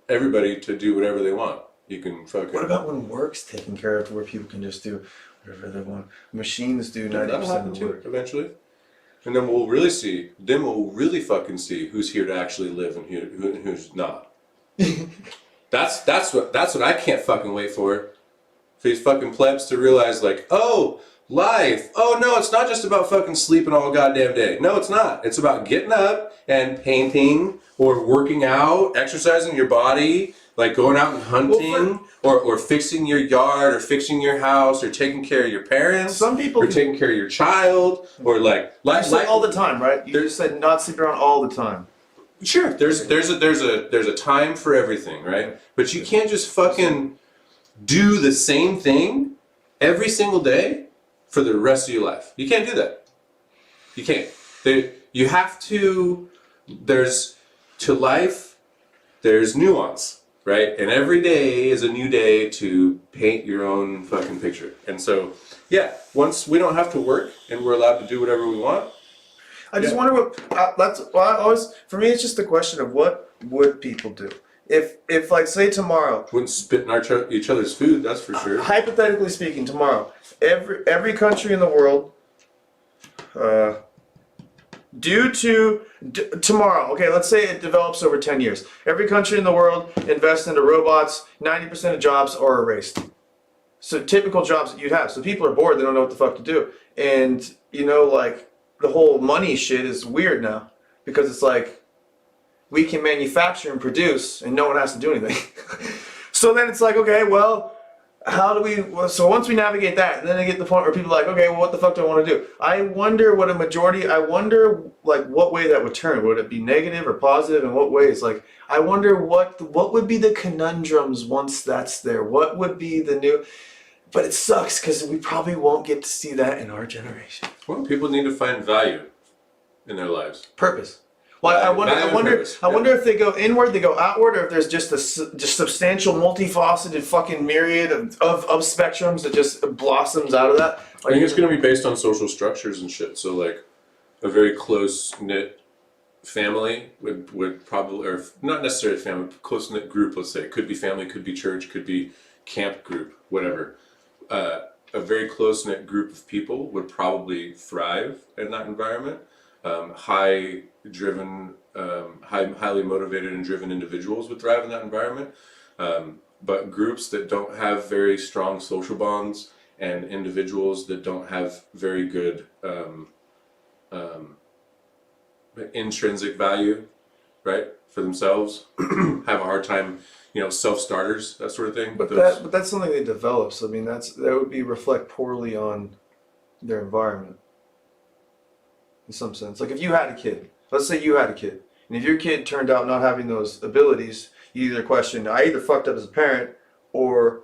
everybody to do whatever they want. You can fucking.
What about when work's taken care of, where people can just do whatever they want? Machines do 90%
That'll happen
of the
too,
work.
eventually. And then we'll really see. Then we'll really fucking see who's here to actually live and who's not. That's what I can't fucking wait for these fucking plebs to realize, like, oh, life. Oh no, it's not just about fucking sleeping all goddamn day. No, it's not. It's about getting up and painting or working out, exercising your body, like going out and hunting, or fixing your yard, or fixing your house, or taking care of your parents.
Some people
or taking care of your child, or like
all the time, right? You just said not sleep around all the time.
Sure, there's a time for everything, right? But you can't just fucking do the same thing every single day for the rest of your life. You can't do that. You can't. You have to. To life, there's nuance, right? And every day is a new day to paint your own fucking picture. And so, yeah, once we don't have to work and we're allowed to do whatever we want.
I just wonder for me, it's just a question of what would people do if like, say tomorrow,
Wouldn't spit in each other's food, that's for sure.
hypothetically speaking, tomorrow, every country in the world, tomorrow, okay, let's say it develops over 10 years. Every country in the world invests into robots, 90% of jobs are erased. So typical jobs that you'd have. So people are bored, they don't know what the fuck to do. And, you know, like, the whole money shit is weird now. Because it's like, we can manufacture and produce, and no one has to do anything. So then it's like, okay, well, so once we navigate that, and then I get to the point where people are like, okay, well, what the fuck do I want to do? I wonder like, what way that would turn. Would it be negative or positive? In what ways? Like, I wonder what would be the conundrums once that's there. What would be the new... But it sucks, because we probably won't get to see that in our generation.
Well, people need to find value in their lives.
Purpose. Well, I wonder if they go inward, they go outward, or if there's just substantial, multifaceted fucking myriad of spectrums that just blossoms out of that.
I think it's going to be based on social structures and shit. So, like, a very close-knit family would probably, or not necessarily family, close-knit group, let's say. It could be family, could be church, could be camp group, whatever. A very close-knit group of people would probably thrive in that environment. Highly motivated and driven individuals would thrive in that environment. But groups that don't have very strong social bonds and individuals that don't have very good intrinsic value, right, for themselves, have a hard time, self-starters, that sort of thing.
But that's something they develop. So I mean, that would reflect poorly on their environment. In some sense, like if you had a kid, let's say you had a kid, and if your kid turned out not having those abilities, you either question, I either fucked up as a parent, or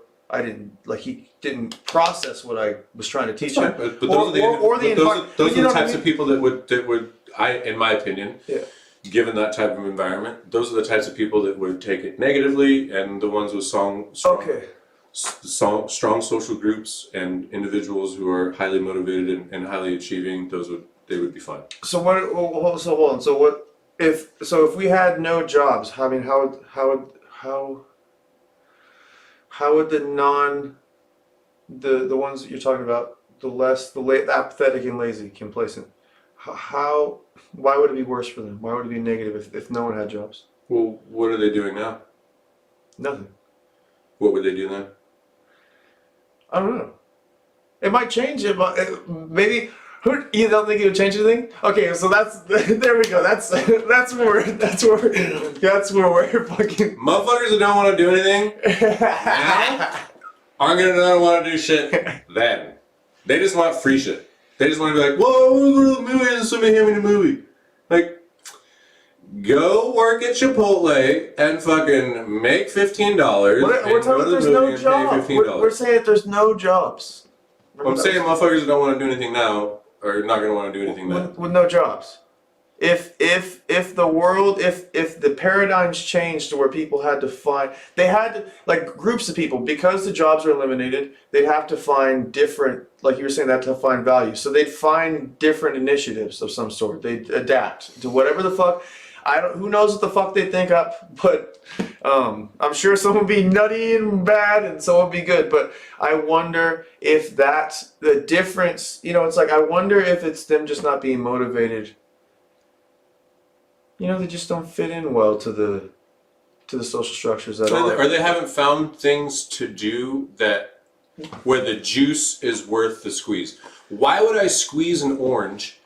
he didn't process what I was trying to teach him.
But those are the types of people that would, in my opinion,
yeah,
given that type of environment, those are the types of people that would take it negatively, and the ones with strong social groups and individuals who are highly motivated and highly achieving, they would be fine.
So hold on. So if we had no jobs, I mean, how would the ones that you're talking about the apathetic and lazy, complacent. Why would it be worse for them? Why would it be negative if no one had jobs?
Well, what are they doing now?
Nothing.
What would they do then?
I don't know. It might change. Maybe. You don't think it would change anything? Okay, so that's there we go. That's where we're fucking.
Motherfuckers that don't want to do anything now aren't gonna not want to do shit then. They just want free shit. They just want to be like, whoa, we're going to the movie and somebody hand me the movie. Like, go work at Chipotle and fucking make $15.
We're talking about there's no jobs. We're saying that there's no jobs.
I'm saying motherfuckers that don't want to do anything now are not going to want to do anything then.
With no jobs. If the paradigms changed to where people had to find, they had to, like groups of people, because the jobs are eliminated, they'd have to find different, like you were saying, they have to find value. So they'd find different initiatives of some sort. They'd adapt to whatever the fuck. Who knows what the fuck they think up, but I'm sure some would be nutty and bad and some would be good. But I wonder if that's the difference. It's like, I wonder if it's them just not being motivated. They just don't fit in well to the social structures at all.
Or they haven't found things to do that where the juice is worth the squeeze. Why would I squeeze an orange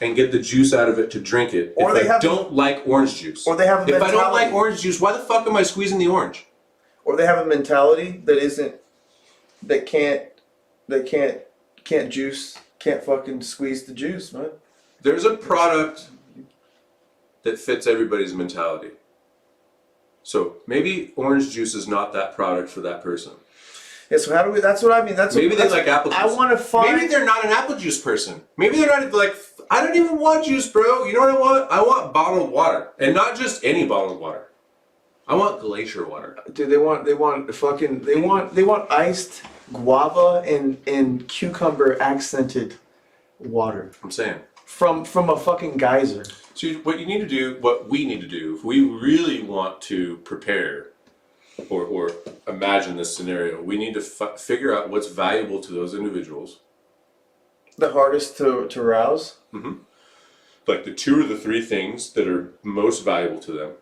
and get the juice out of it to drink it if I don't like orange juice?
Or they have a
if
mentality.
I don't like orange juice, why the fuck am I squeezing the orange?
Or they have a mentality that can't juice, can't fucking squeeze the juice, man.
There's a product that fits everybody's mentality. So maybe orange juice is not that product for that person.
Yeah, so how do we, that's what I mean.
Maybe they like apple juice.
I want to find.
Maybe they're not an apple juice person. Maybe they're not like, I don't even want juice, bro. You know what I want? I want bottled water. And not just any bottled water. I want glacier water.
Dude, they want iced guava and cucumber accented water.
I'm saying.
From a fucking geyser.
So what we need to do, if we really want to prepare or imagine this scenario, we need to figure out what's valuable to those individuals.
The hardest to rouse?
Mm-hmm. Like the 2 or the 3 things that are most valuable to them.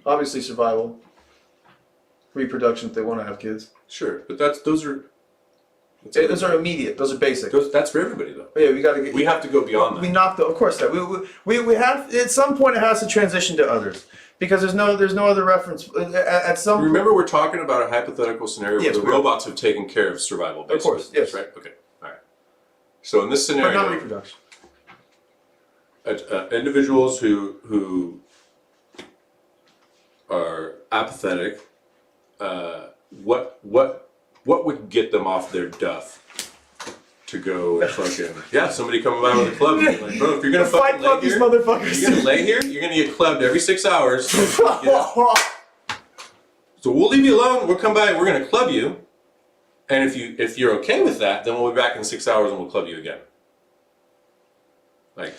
Obviously survival. Reproduction if they want to have kids.
Sure, but those are
immediate. Those are basic.
That's for everybody though.
Yeah, we
have to go beyond that.
We knock of course that we have at some point it has to transition to others because there's no other reference at some.
Remember, we're talking about a hypothetical scenario where the robots have taken care of survival. Basically.
Of course, yes.
Right. Okay. All right. So in this scenario,
but not reproduction.
Individuals who are apathetic, what would get them off their duff to go and fucking somebody coming by with a club and be like, bro, if you're gonna fucking lay
these
here,
motherfuckers.
you're gonna lay here, you're gonna get clubbed every 6 hours. So we'll leave you alone. We'll come by and we're gonna club you. And if you're okay with that, then we'll be back in 6 hours and we'll club you again. Like,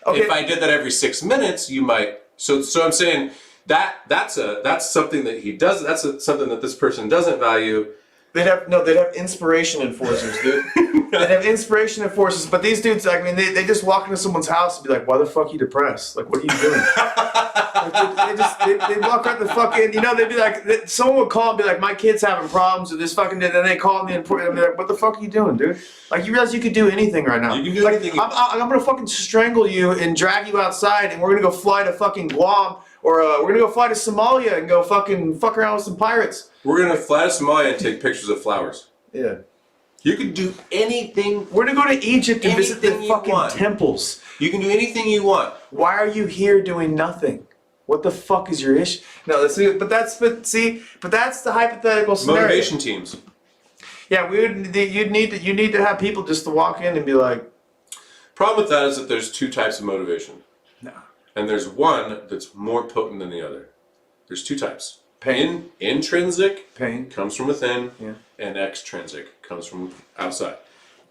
if I did that every 6 minutes, you might. So I'm saying that's something that he does. That's something that this person doesn't value.
They'd have inspiration enforcers, dude. They'd have inspiration enforcers, but these dudes, I mean, they just walk into someone's house and be like, "Why the fuck are you depressed? Like, what are you doing?" they walk around the fucking, they'd be like, someone would call and be like, "My kid's having problems with this fucking," then they call me and be like, "What the fuck are you doing, dude? Like, you realize you could do anything right now?
You can do anything.
I'm gonna fucking strangle you and drag you outside, and we're gonna go fly to fucking Guam, or we're gonna go fly to Somalia and go fucking fuck around with some pirates."
We're gonna fly to Somalia and take pictures of flowers.
Yeah.
You can do anything.
We're gonna go to Egypt and visit the fucking temples.
You can do anything you want.
Why are you here doing nothing? What the fuck is your issue? No, but that's the hypothetical scenario.
Motivation teams.
Yeah, you need to have people just to walk in and be like.
Problem with that is that there's 2 types of motivation.
No.
And there's one that's more potent than the other. There's 2 types.
Pain.
Intrinsic
Pain
comes from within,
yeah.
And extrinsic comes from outside.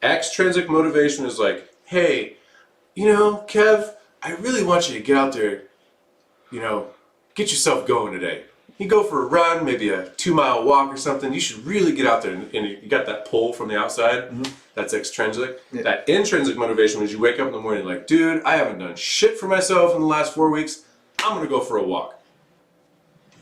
Extrinsic motivation is like, hey, Kev, I really want you to get out there, get yourself going today. you go for a run, maybe a 2-mile walk or something, you should really get out there and you got that pull from the outside. That's extrinsic.
Yeah.
That intrinsic motivation was you wake up in the morning like, dude, I haven't done shit for myself in the last 4 weeks. I'm gonna go for a walk.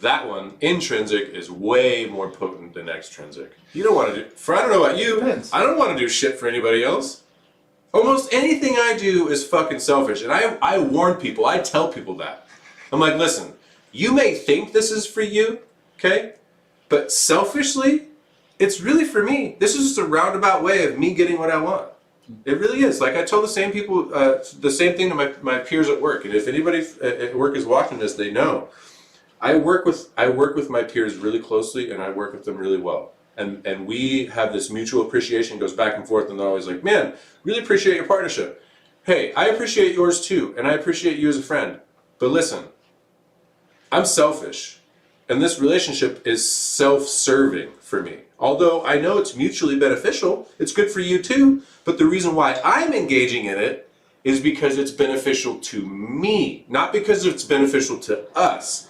That one, intrinsic, is way more potent than extrinsic. You don't want to do, I don't know about you,
Depends.
I don't want to do shit for anybody else. Almost anything I do is fucking selfish. And I warn people, I tell people that. I'm like, listen, you may think this is for you, okay? But selfishly, it's really for me. This is just a roundabout way of me getting what I want. It really is. Like I tell the same people, the same thing to my peers at work. And if anybody at work is watching this, they know. I work with my peers really closely, and I work with them really well. And we have this mutual appreciation, goes back and forth, and they're always like, man, really appreciate your partnership. Hey, I appreciate yours too, and I appreciate you as a friend. But listen, I'm selfish, and this relationship is self-serving for me. Although I know it's mutually beneficial, it's good for you too, but the reason why I'm engaging in it is because it's beneficial to me, not because it's beneficial to us.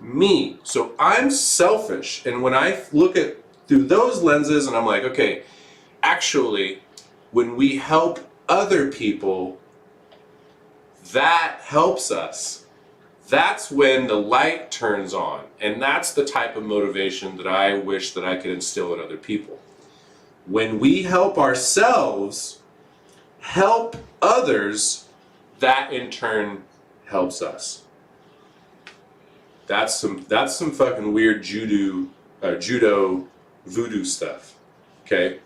Me. So I'm selfish, and when I look at through those lenses and I'm like, okay, actually, when we help other people, that helps us. That's when the light turns on, and that's the type of motivation that I wish that I could instill in other people. When we help ourselves help others, that in turn helps us. That's some fucking weird judo voodoo stuff. Okay?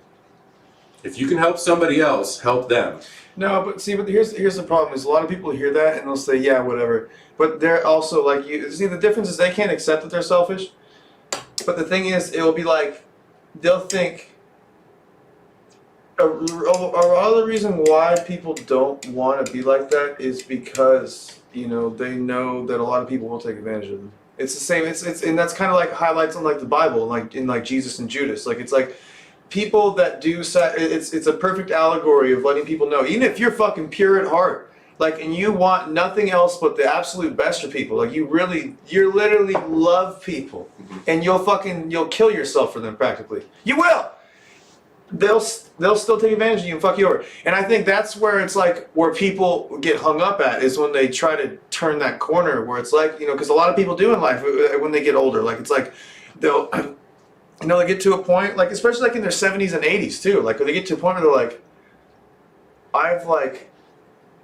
If you can help somebody else, help them.
No, but here's the problem is a lot of people hear that and they'll say, yeah, whatever. But they're also like, you see, the difference is they can't accept that they're selfish. But the thing is, it'll be like, they'll think, a lot of the reason why people don't want to be like that is because, you know, they know that a lot of people will take advantage of them. It's the same, it's and that's kind of like highlights on like the Bible, like in like Jesus and Judas. Like it's like people that do, it's a perfect allegory of letting people know, even if you're fucking pure at heart, like, and you want nothing else but the absolute best for people, like you literally love people, and you'll kill yourself for them practically. You will. They'll still take advantage of you and fuck you over. And I think that's where it's like, where people get hung up at is when they try to turn that corner where it's like, you know, because a lot of people do in life when they get older, like it's like they'll, you know, they get to a point, like especially like in their 70s and 80s too, like when they get to a point where they're like, I've like,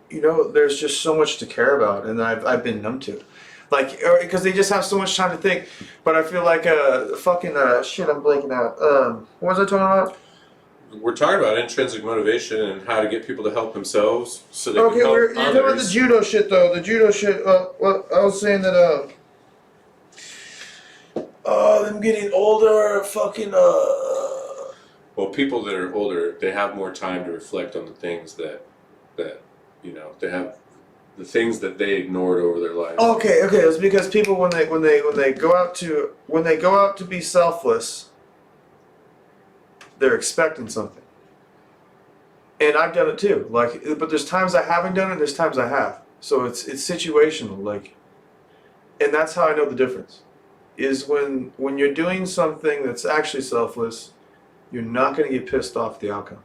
you know, there's just so much to care about and I've been numb to. Like, because they just have so much time to think. But I feel like fucking shit, I'm blanking out. What was I talking about?
We're talking about intrinsic motivation and how to get people to help themselves so they can help
you're talking about the
others.
judo shit though. The judo shit. Well, I was saying that them getting older, fucking
Well, people that are older, they have more time to reflect on the things that you know, they have the things that they ignored over their life.
Okay. It's because people when they go out to be selfless, they're expecting something. And I've done it too. Like, but there's times I haven't done it. There's times I have. So it's situational. Like, and that's how I know the difference. Is when you're doing something that's actually selfless, you're not going to get pissed off at the outcome.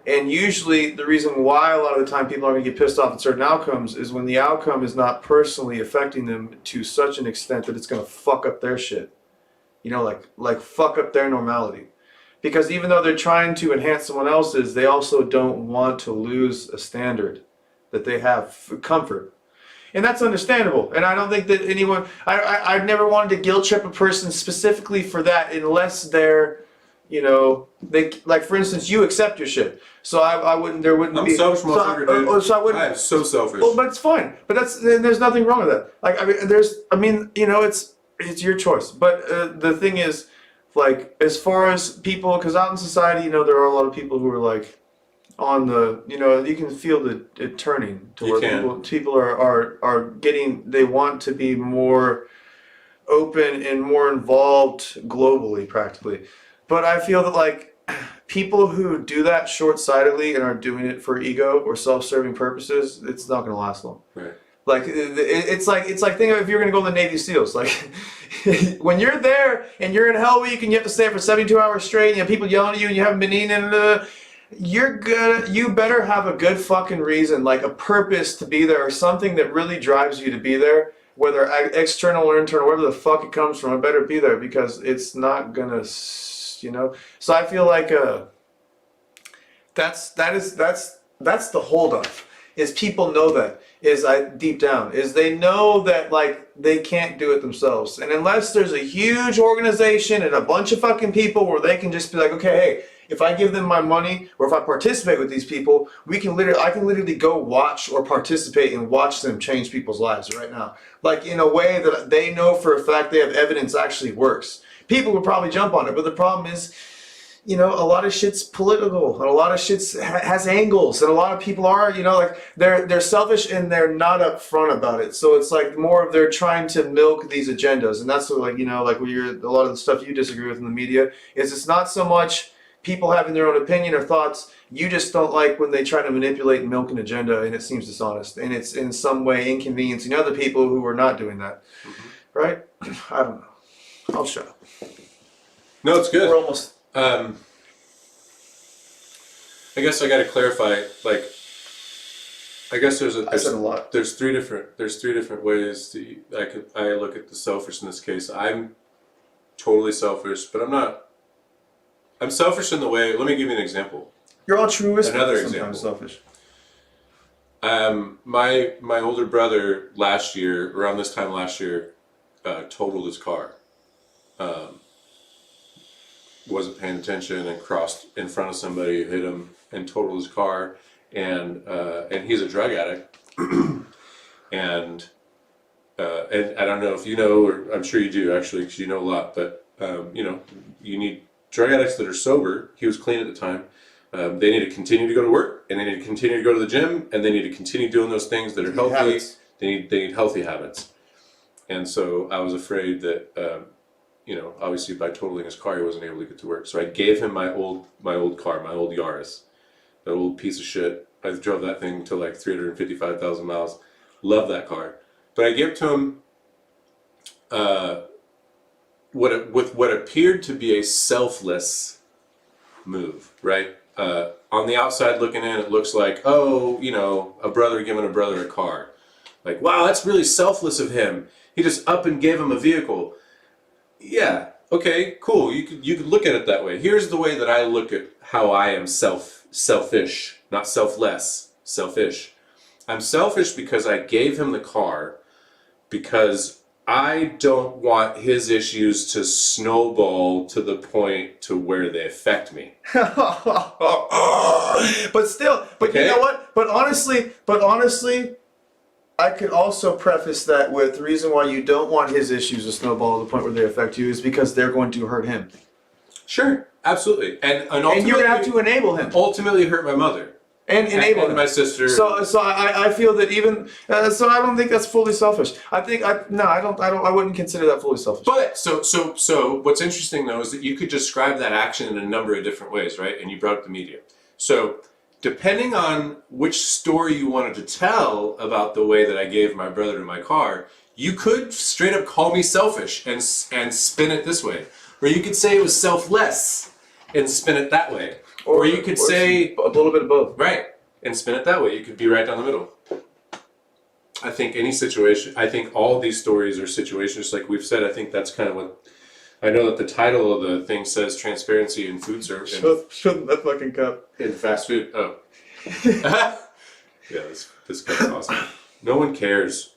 And usually the reason why a lot of the time people are going to get pissed off at certain outcomes is when the outcome is not personally affecting them to such an extent that it's going to fuck up their shit. You know, like fuck up their normality. Because even though they're trying to enhance someone else's, they also don't want to lose a standard that they have for comfort. And that's understandable. And I don't think that anyone, I've never wanted to guilt trip a person specifically for that unless they're, you know, they, like for instance, you accept your shit. So I wouldn't, there wouldn't be.
I'm selfish motherfucker, dude.
So I wouldn't.
I am so selfish.
Well, but it's fine. But there's nothing wrong with that. Like, I mean, you know, it's your choice. But the thing is, like, as far as people, because out in society, you know, there are a lot of people who are like, on the, you know, you can feel it turning to where people are getting, they want to be more open and more involved globally, practically. But I feel that like people who do that short-sightedly and are doing it for ego or self-serving purposes, it's not going to last long.
Right.
Like it's like think of if you're gonna go to the Navy SEALs. Like when you're there and you're in Hell Week and you have to stay for 72 hours straight, and you have people yelling at you and you haven't been eating, and you better have a good fucking reason, like a purpose to be there, or something that really drives you to be there, whether external or internal, wherever the fuck it comes from. It better be there, because it's not gonna, you know. So I feel like that's the holdup. Is people know that deep down is they know that like they can't do it themselves, and unless there's a huge organization and a bunch of fucking people where they can just be like, okay, hey, if I give them my money or if I participate with these people, I can literally go watch or participate and watch them change people's lives right now, like in a way that they know for a fact they have evidence actually works. People would probably jump on it, but the problem is, you know, a lot of shit's political and a lot of shit's has angles, and a lot of people are, you know, like they're selfish and they're not upfront about it. So it's like more of they're trying to milk these agendas, and that's what, like, you know, like a lot of the stuff you disagree with in the media is it's not so much people having their own opinion or thoughts. You just don't like when they try to manipulate and milk an agenda, and it seems dishonest, and it's in some way inconveniencing other people who are not doing that. Mm-hmm. Right? I don't know. I'll shut up.
No, it's good.
We're almost.
I guess I got to clarify. Like, I guess
I said a lot.
There's three different ways I look at the selfish in this case. I'm totally selfish, but I'm not. I'm selfish in the way. Let me give you an example.
You're altruistic.
Another
Sometimes
example.
Selfish.
My older brother around this time last year, totaled his car. Wasn't paying attention and crossed in front of somebody, hit him, and totaled his car. And he's a drug addict. and I don't know if you know, or I'm sure you do actually, because you know a lot. But you know, you need drug addicts that are sober. He was clean at the time. They need to continue to go to work, and they need to continue to go to the gym, and they need to continue doing those things that are healthy.
Habits.
They need healthy habits. And so I was afraid that, you know, obviously by totaling his car, he wasn't able to get to work. So I gave him my old car, my old Yaris, that old piece of shit. I drove that thing to like 355,000 miles. Love that car. But I gave it to him with what appeared to be a selfless move, right? On the outside looking in, it looks like, oh, you know, a brother giving a brother a car. Like, wow, that's really selfless of him. He just up and gave him a vehicle. Yeah, okay, cool. You could look at it that way. Here's the way that I look at how I am selfish, not selfless, selfish. I'm selfish because I gave him the car because I don't want his issues to snowball to the point to where they affect me.
But still,
Okay.
You know what? But honestly, I could also preface that with the reason why you don't want his issues to snowball to the point where they affect you is because they're going to hurt him.
Sure, absolutely. And
you're going to have to enable him.
Ultimately hurt my mother.
And enable him.
my sister.
So I feel that even so I don't think that's fully selfish. I wouldn't consider that fully selfish.
But so what's interesting though is that you could describe that action in a number of different ways, right? And you brought up the media. So depending on which story you wanted to tell about the way that I gave my brother to my car, you could straight up call me selfish and spin it this way. Or you could say it was selfless and spin it that way. Or you could say
a little bit of both.
Right, and spin it that way. You could be right down the middle. I think any situation, I think all these stories are situations, like we've said. I think that's kind of what, I know that the title of the thing says transparency in food service.
Show that fucking cup.
In fast food. Oh. Yeah, this cup's awesome. No one cares.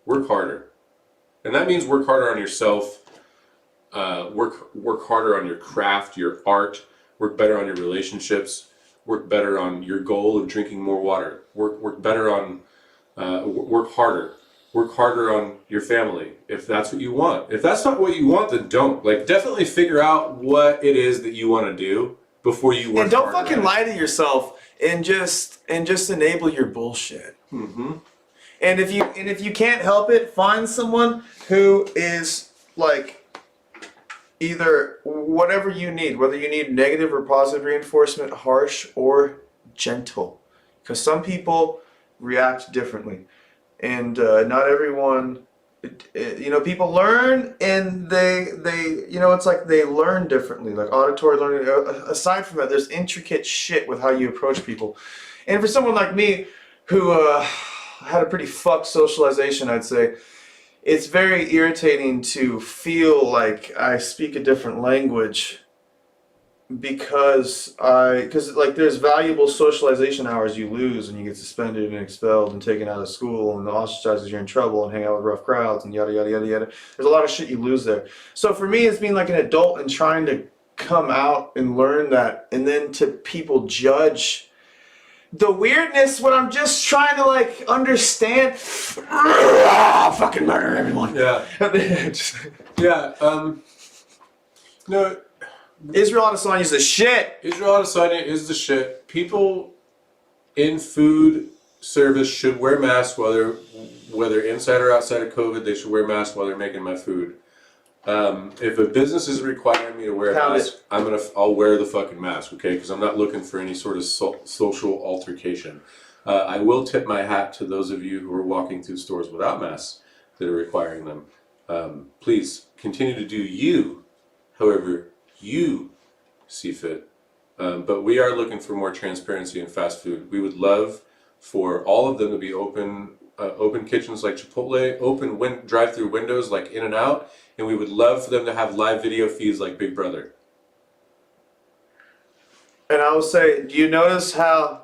Work harder. And that means work harder on yourself. Work harder on your craft, your art. Work better on your relationships. Work better on your goal of drinking more water. Work better on, work harder. Work harder on your family if that's what you want. If that's not what you want, then don't. Like, definitely figure out what it is that you want to do before you work.
And don't fucking lie to yourself and just enable your bullshit.
Mm-hmm.
And if you can't help it, find someone who is like either whatever you need, whether you need negative or positive reinforcement, harsh or gentle, because some people react differently. and not everyone. People learn, and it's like they learn differently, like auditory learning. Aside from that, there's intricate shit with how you approach people. And for someone like me, who had a pretty fucked socialization, I'd say, it's very irritating to feel like I speak a different language because like there's valuable socialization hours you lose and you get suspended and expelled and taken out of school and ostracized because you're in trouble and hang out with rough crowds and yada yada yada yada. There's a lot of shit you lose there. So for me, it's being like an adult and trying to come out and learn that, and then to people judge the weirdness when I'm just trying to like understand. Fucking murder everyone.
Yeah. Yeah. No.
Israel Adesanya is the shit.
Israel Adesanya is the shit. People in food service should wear masks whether inside or outside of COVID. They should wear masks while they're making my food. If a business is requiring me to wear a mask, I'll wear the fucking mask, okay? Because I'm not looking for any sort of social altercation. I will tip my hat to those of you who are walking through stores without masks that are requiring them. Please continue to do you, however you see fit. But we are looking for more transparency in fast food. We would love for all of them to be open kitchens like Chipotle, open drive-through windows like In-N-Out, and we would love for them to have live video feeds like Big Brother.
And I will say, do you notice how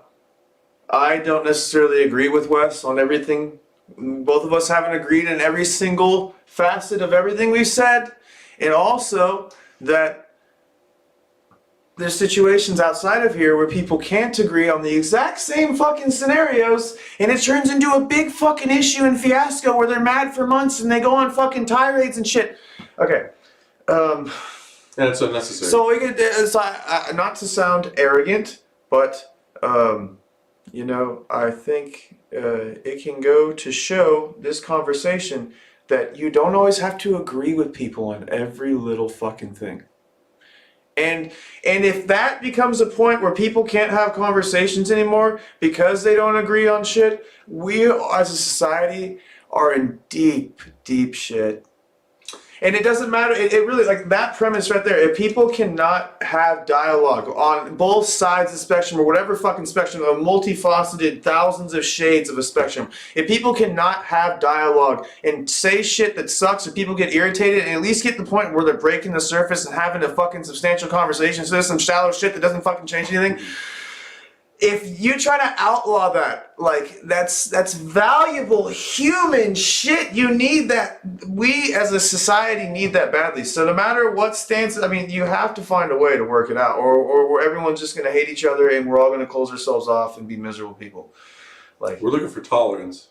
I don't necessarily agree with Wes on everything? Both of us haven't agreed in every single facet of everything we've said, and also that there's situations outside of here where people can't agree on the exact same fucking scenarios, and it turns into a big fucking issue and fiasco where they're mad for months and they go on fucking tirades and shit. Okay.
And it's unnecessary.
So we could, not to sound arrogant, but I think it can go to show this conversation that you don't always have to agree with people on every little fucking thing. And if that becomes a point where people can't have conversations anymore because they don't agree on shit, we as a society are in deep, deep shit. And it doesn't matter, it really, like that premise right there, if people cannot have dialogue on both sides of the spectrum, or whatever fucking spectrum, a multifaceted, thousands of shades of a spectrum, if people cannot have dialogue and say shit that sucks, or people get irritated, and at least get to the point where they're breaking the surface and having a fucking substantial conversation, so there's some shallow shit that doesn't fucking change anything. If you try to outlaw that, like, that's valuable human shit. You need that. We as a society need that badly. So no matter what stance, I mean, you have to find a way to work it out, or everyone's just going to hate each other and we're all going to close ourselves off and be miserable people. Like,
we're looking for tolerance.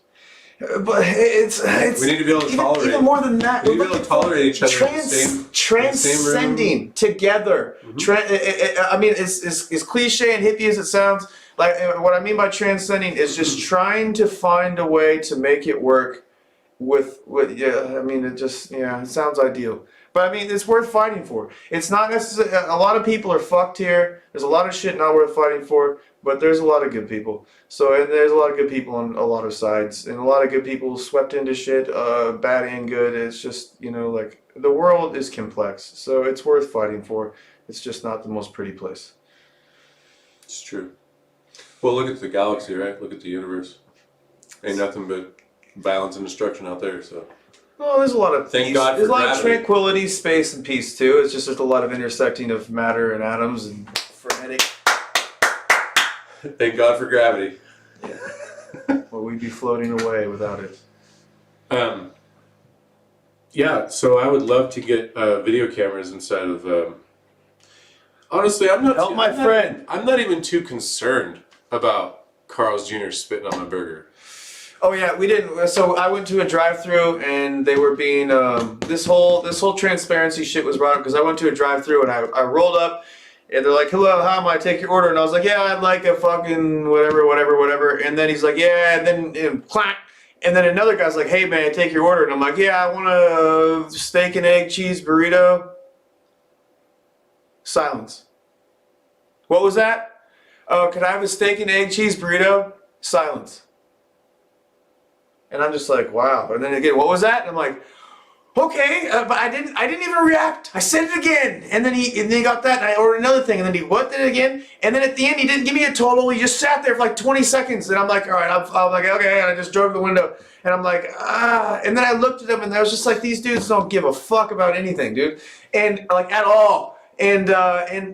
But it's
we need to be able to tolerate.
Even more than that,
we need to be able to tolerate each other
transcending together. Mm-hmm. I mean, as cliche and hippie as it sounds, like what I mean by transcending is just trying to find a way to make it work with I mean, it sounds ideal. But I mean, it's worth fighting for. It's not necessarily, a lot of people are fucked here. There's a lot of shit not worth fighting for, but there's a lot of good people. And there's a lot of good people on a lot of sides, and a lot of good people swept into shit, bad and good. It's just, like, the world is complex, so it's worth fighting for. It's just not the most pretty place.
It's true. Well, look at the galaxy, right? Look at the universe. Ain't nothing but violence and destruction out there, so.
Well, there's a lot of
Thank
peace.
God for
There's a lot
gravity.
of tranquility, space, and peace too. It's just there's a lot of intersecting of matter and atoms and frenetic.
Thank God for gravity.
Yeah. Well, we'd be floating away without it.
Yeah, so I would love to get video cameras inside of. Honestly, I'm not. I'm not even too concerned about Carl's Jr. spitting on my burger.
Oh yeah, we didn't. So I went to a drive-through and they were being this whole transparency shit was brought up because I went to a drive-through and I rolled up and they're like, "Hello, how may I take your order?" And I was like, "Yeah, I'd like a fucking whatever." And then he's like, "Yeah," and then clack. And then another guy's like, "Hey man, take your order." And I'm like, "Yeah, I want a steak and egg cheese burrito." Silence. What was that? "Oh, could I have a steak and egg cheese burrito?" Silence. And I'm just like, wow. And then again, what was that? And I'm like, okay, but I didn't even react. I said it again, and then he got that, and I ordered another thing, and then he what did it again, and then at the end he didn't give me a total. He just sat there for like 20 seconds, and I'm like, all right, I'm like, okay, and I just drove to the window, and I'm like, and then I looked at him, and I was just like, these dudes don't give a fuck about anything, dude, and like at all. And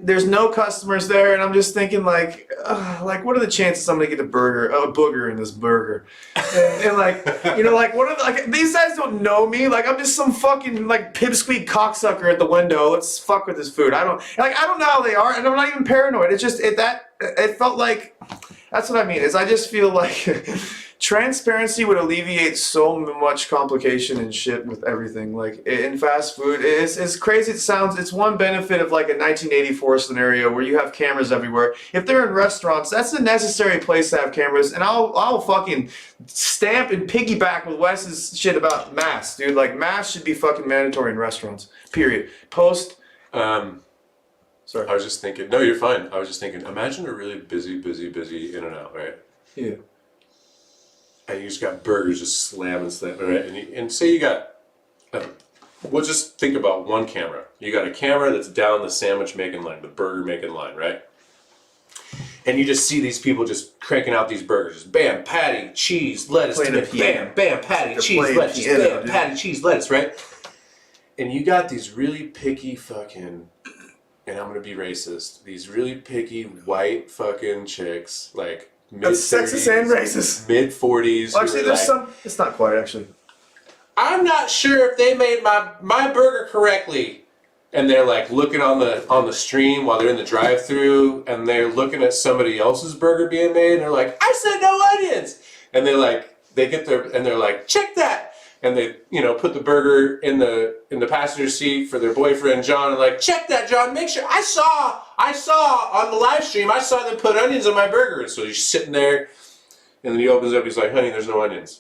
there's no customers there, and I'm just thinking like what are the chances I'm gonna get a booger in this burger, and like like what are like these guys don't know me, like I'm just some fucking like pipsqueak cocksucker at the window. Let's fuck with this food. I don't know how they are, and I'm not even paranoid. It's just it felt like that's what I mean. Is I just feel like transparency would alleviate so much complication and shit with everything. Like in fast food, it's crazy. It sounds. It's one benefit of like a 1984 scenario where you have cameras everywhere. If they're in restaurants, that's a necessary place to have cameras. And I'll fucking stamp and piggyback with Wes's shit about masks, dude. Like masks should be fucking mandatory in restaurants. Period. Sorry.
I was just thinking. No, you're fine. I was just thinking. Imagine a really busy In-N-Out, right?
Yeah.
And you just got burgers just slamming, right? And say you got, we'll just think about one camera. You got a camera that's down the sandwich making line, the burger making line, right? And you just see these people just cranking out these burgers. Just bam, patty, cheese, lettuce, bam, bam, patty, cheese, lettuce, bam, patty, cheese, lettuce, right? And you got these really picky fucking, and I'm gonna be racist, these really picky white fucking chicks, like,
That's sexist and racist.
Mid-40s.
Well, actually, there's some. It's not quite actually.
I'm not sure if they made my burger correctly. And they're like looking on the stream while they're in the drive-through, and they're looking at somebody else's burger being made, and they're like, "I said no onions." And they get their and they're like, "Check that." And they put the burger in the passenger seat for their boyfriend John, and like, "Check that, John. Make sure I saw on the live stream. I saw them put onions on my burger." And so he's sitting there, and then he opens up. He's like, "Honey, there's no onions."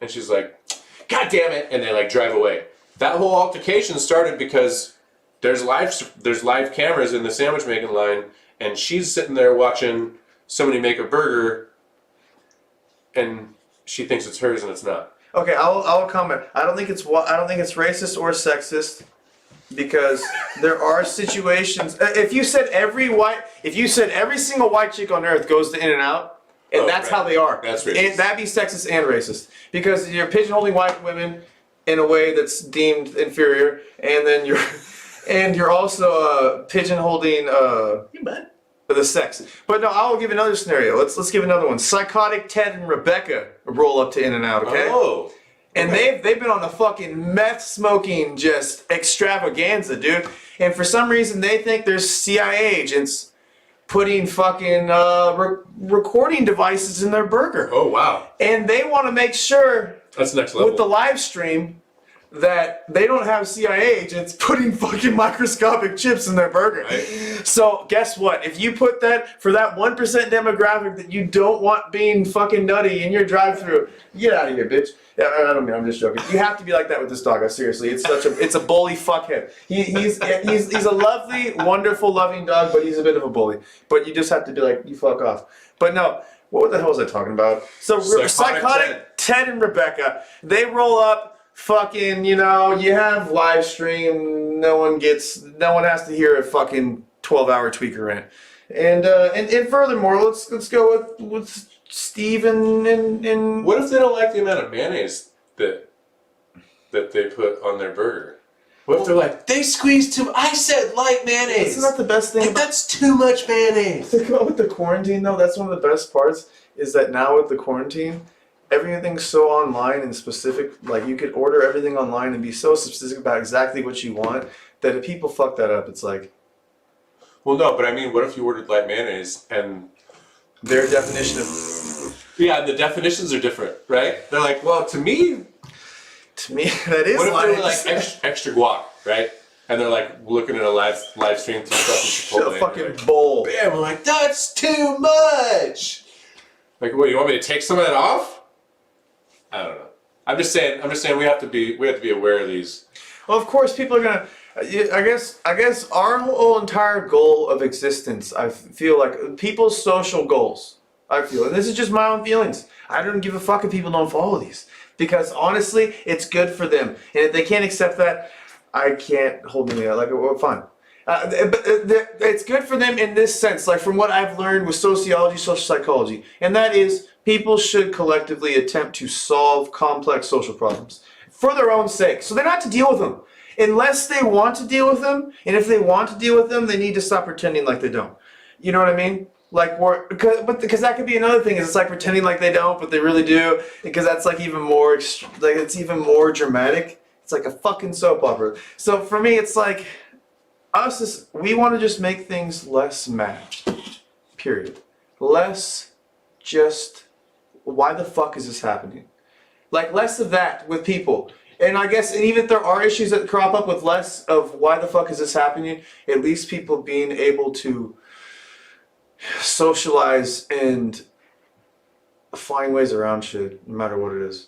And she's like, "God damn it!" And they like drive away. That whole altercation started because there's live cameras in the sandwich making line, and she's sitting there watching somebody make a burger, and she thinks it's hers and it's not.
Okay, I'll comment. I don't think it's racist or sexist, because there are situations. If you said every single white chick on earth goes to In-N-Out, and that's right. How they are.
That's racist.
And that'd be sexist and racist, because you're pigeonholing white women in a way that's deemed inferior, and then you're also pigeonholing the sex. But no, I'll give another scenario. Let's give another one. Psychotic Ted and Rebecca roll up to In-N-Out, okay?
Oh.
And they've been on the fucking meth smoking just extravaganza, dude. And for some reason they think there's CIA agents putting fucking recording devices in their burger.
Oh wow.
And they want to make sure
that's next level
with the live stream that they don't have CIA agents putting fucking microscopic chips in their burger. Right. So guess what? If you put that for that 1% demographic that you don't want being fucking nutty in your drive-thru, get out of here, bitch. Yeah, I don't mean, I'm just joking. You have to be like that with this dog. Seriously, it's a bully fuckhead. He's a lovely, wonderful, loving dog, but he's a bit of a bully. But you just have to be like, you fuck off. But no, what the hell was I talking about? So Psychotic Ted and Rebecca, they roll up. Fucking, you have live stream. No one has to hear a fucking 12-hour tweaker rant. And furthermore, let's go with Steve and.
What if they don't like the amount of mayonnaise that they put on their burger? What if they're like, they squeezed too? I said light mayonnaise.
Isn't that the best thing?
That's too much mayonnaise.
To go with the quarantine though, that's one of the best parts. Is that now with the quarantine, everything's so online and specific. Like you could order everything online and be so specific about exactly what you want that if people fuck that up, it's like.
Well, no, but I mean, what if you ordered light mayonnaise and
their definition of.
Yeah, the definitions are different, right? They're like, well, to me,
that is.
What if they're like extra guac, right? And they're like looking at a live stream through fucking Chipotle.
A fucking bowl.
Bam! I'm like, that's too much. Like, what? You want me to take some of that off? I don't know. I'm just saying we have to be aware of these.
Well, of course, people are gonna. I guess our whole entire goal of existence, I feel like people's social goals. I feel, and this is just my own feelings. I don't give a fuck if people don't follow these. because honestly, it's good for them. And if they can't accept that, I can't hold them there. Like, well, fine. It's good for them in this sense, like from what I've learned with sociology, social psychology, and that is people should collectively attempt to solve complex social problems for their own sake. So they don't have to deal with them. Unless they want to deal with them, and if they want to deal with them, they need to stop pretending like they don't. You know what I mean? Like, because that could be another thing. Is it's like pretending like they don't, but they really do. Because that's like even more, like it's even more dramatic. It's like a fucking soap opera. So for me, it's like we want to just make things less mad. Period. Less just why the fuck is this happening? Like less of that with people. And I guess, and even if there are issues that crop up with less of why the fuck is this happening, at least people being able to socialize and find ways around shit, no matter what it is.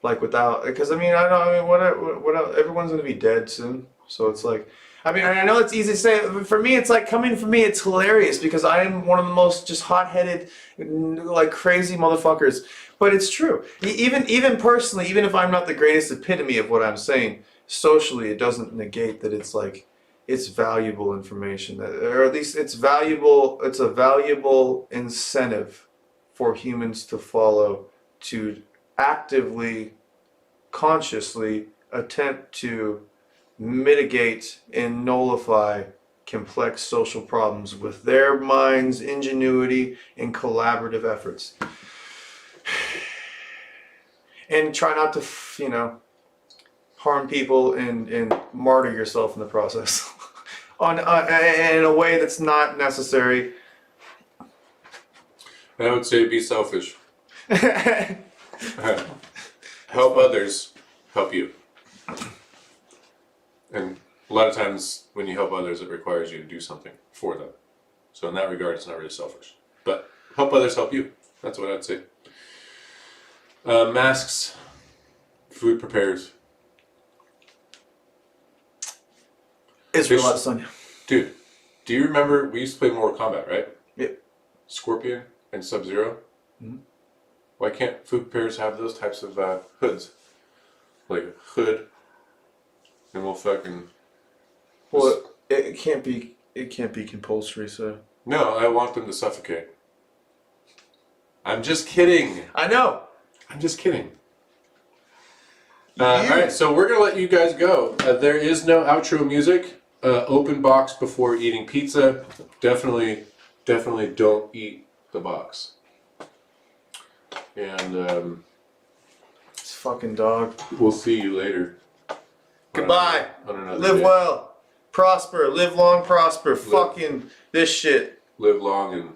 Like without, because I mean, what everyone's gonna be dead soon, so it's like, I mean, I know it's easy to say. But for me, it's like coming from me, it's hilarious because I am one of the most just hot-headed, like crazy motherfuckers. But it's true. Even personally, even if I'm not the greatest epitome of what I'm saying, socially, it doesn't negate that it's like it's valuable information, or at least it's valuable. It's a valuable incentive for humans to follow, to actively, consciously attempt to mitigate and nullify complex social problems with their minds, ingenuity, and collaborative efforts. And try not to, harm people and martyr yourself in the process. In a way that's not necessary.
I would say be selfish. Help others, help you. And a lot of times when you help others, it requires you to do something for them. So in that regard, it's not really selfish. But help others, help you. That's what I'd say. Masks, food prepares.
Israel Adesanya.
Dude, do you remember we used to play Mortal Kombat, right?
Yep.
Scorpion and Sub-Zero?
Mm-hmm.
Why can't food preparers have those types of hoods? Like a hood, and we'll fucking...
Well, it can't be compulsory, so...
No, I want them to suffocate. I'm just kidding.
I know.
I'm just kidding. Alright, so we're going to let you guys go. There is no outro music. Open box before eating pizza. Definitely don't eat the box. And
This fucking dog.
we'll see you later.
Goodbye.
On another
Live
day.
well. Prosper. Live long, prosper. Fucking this shit.
Live long and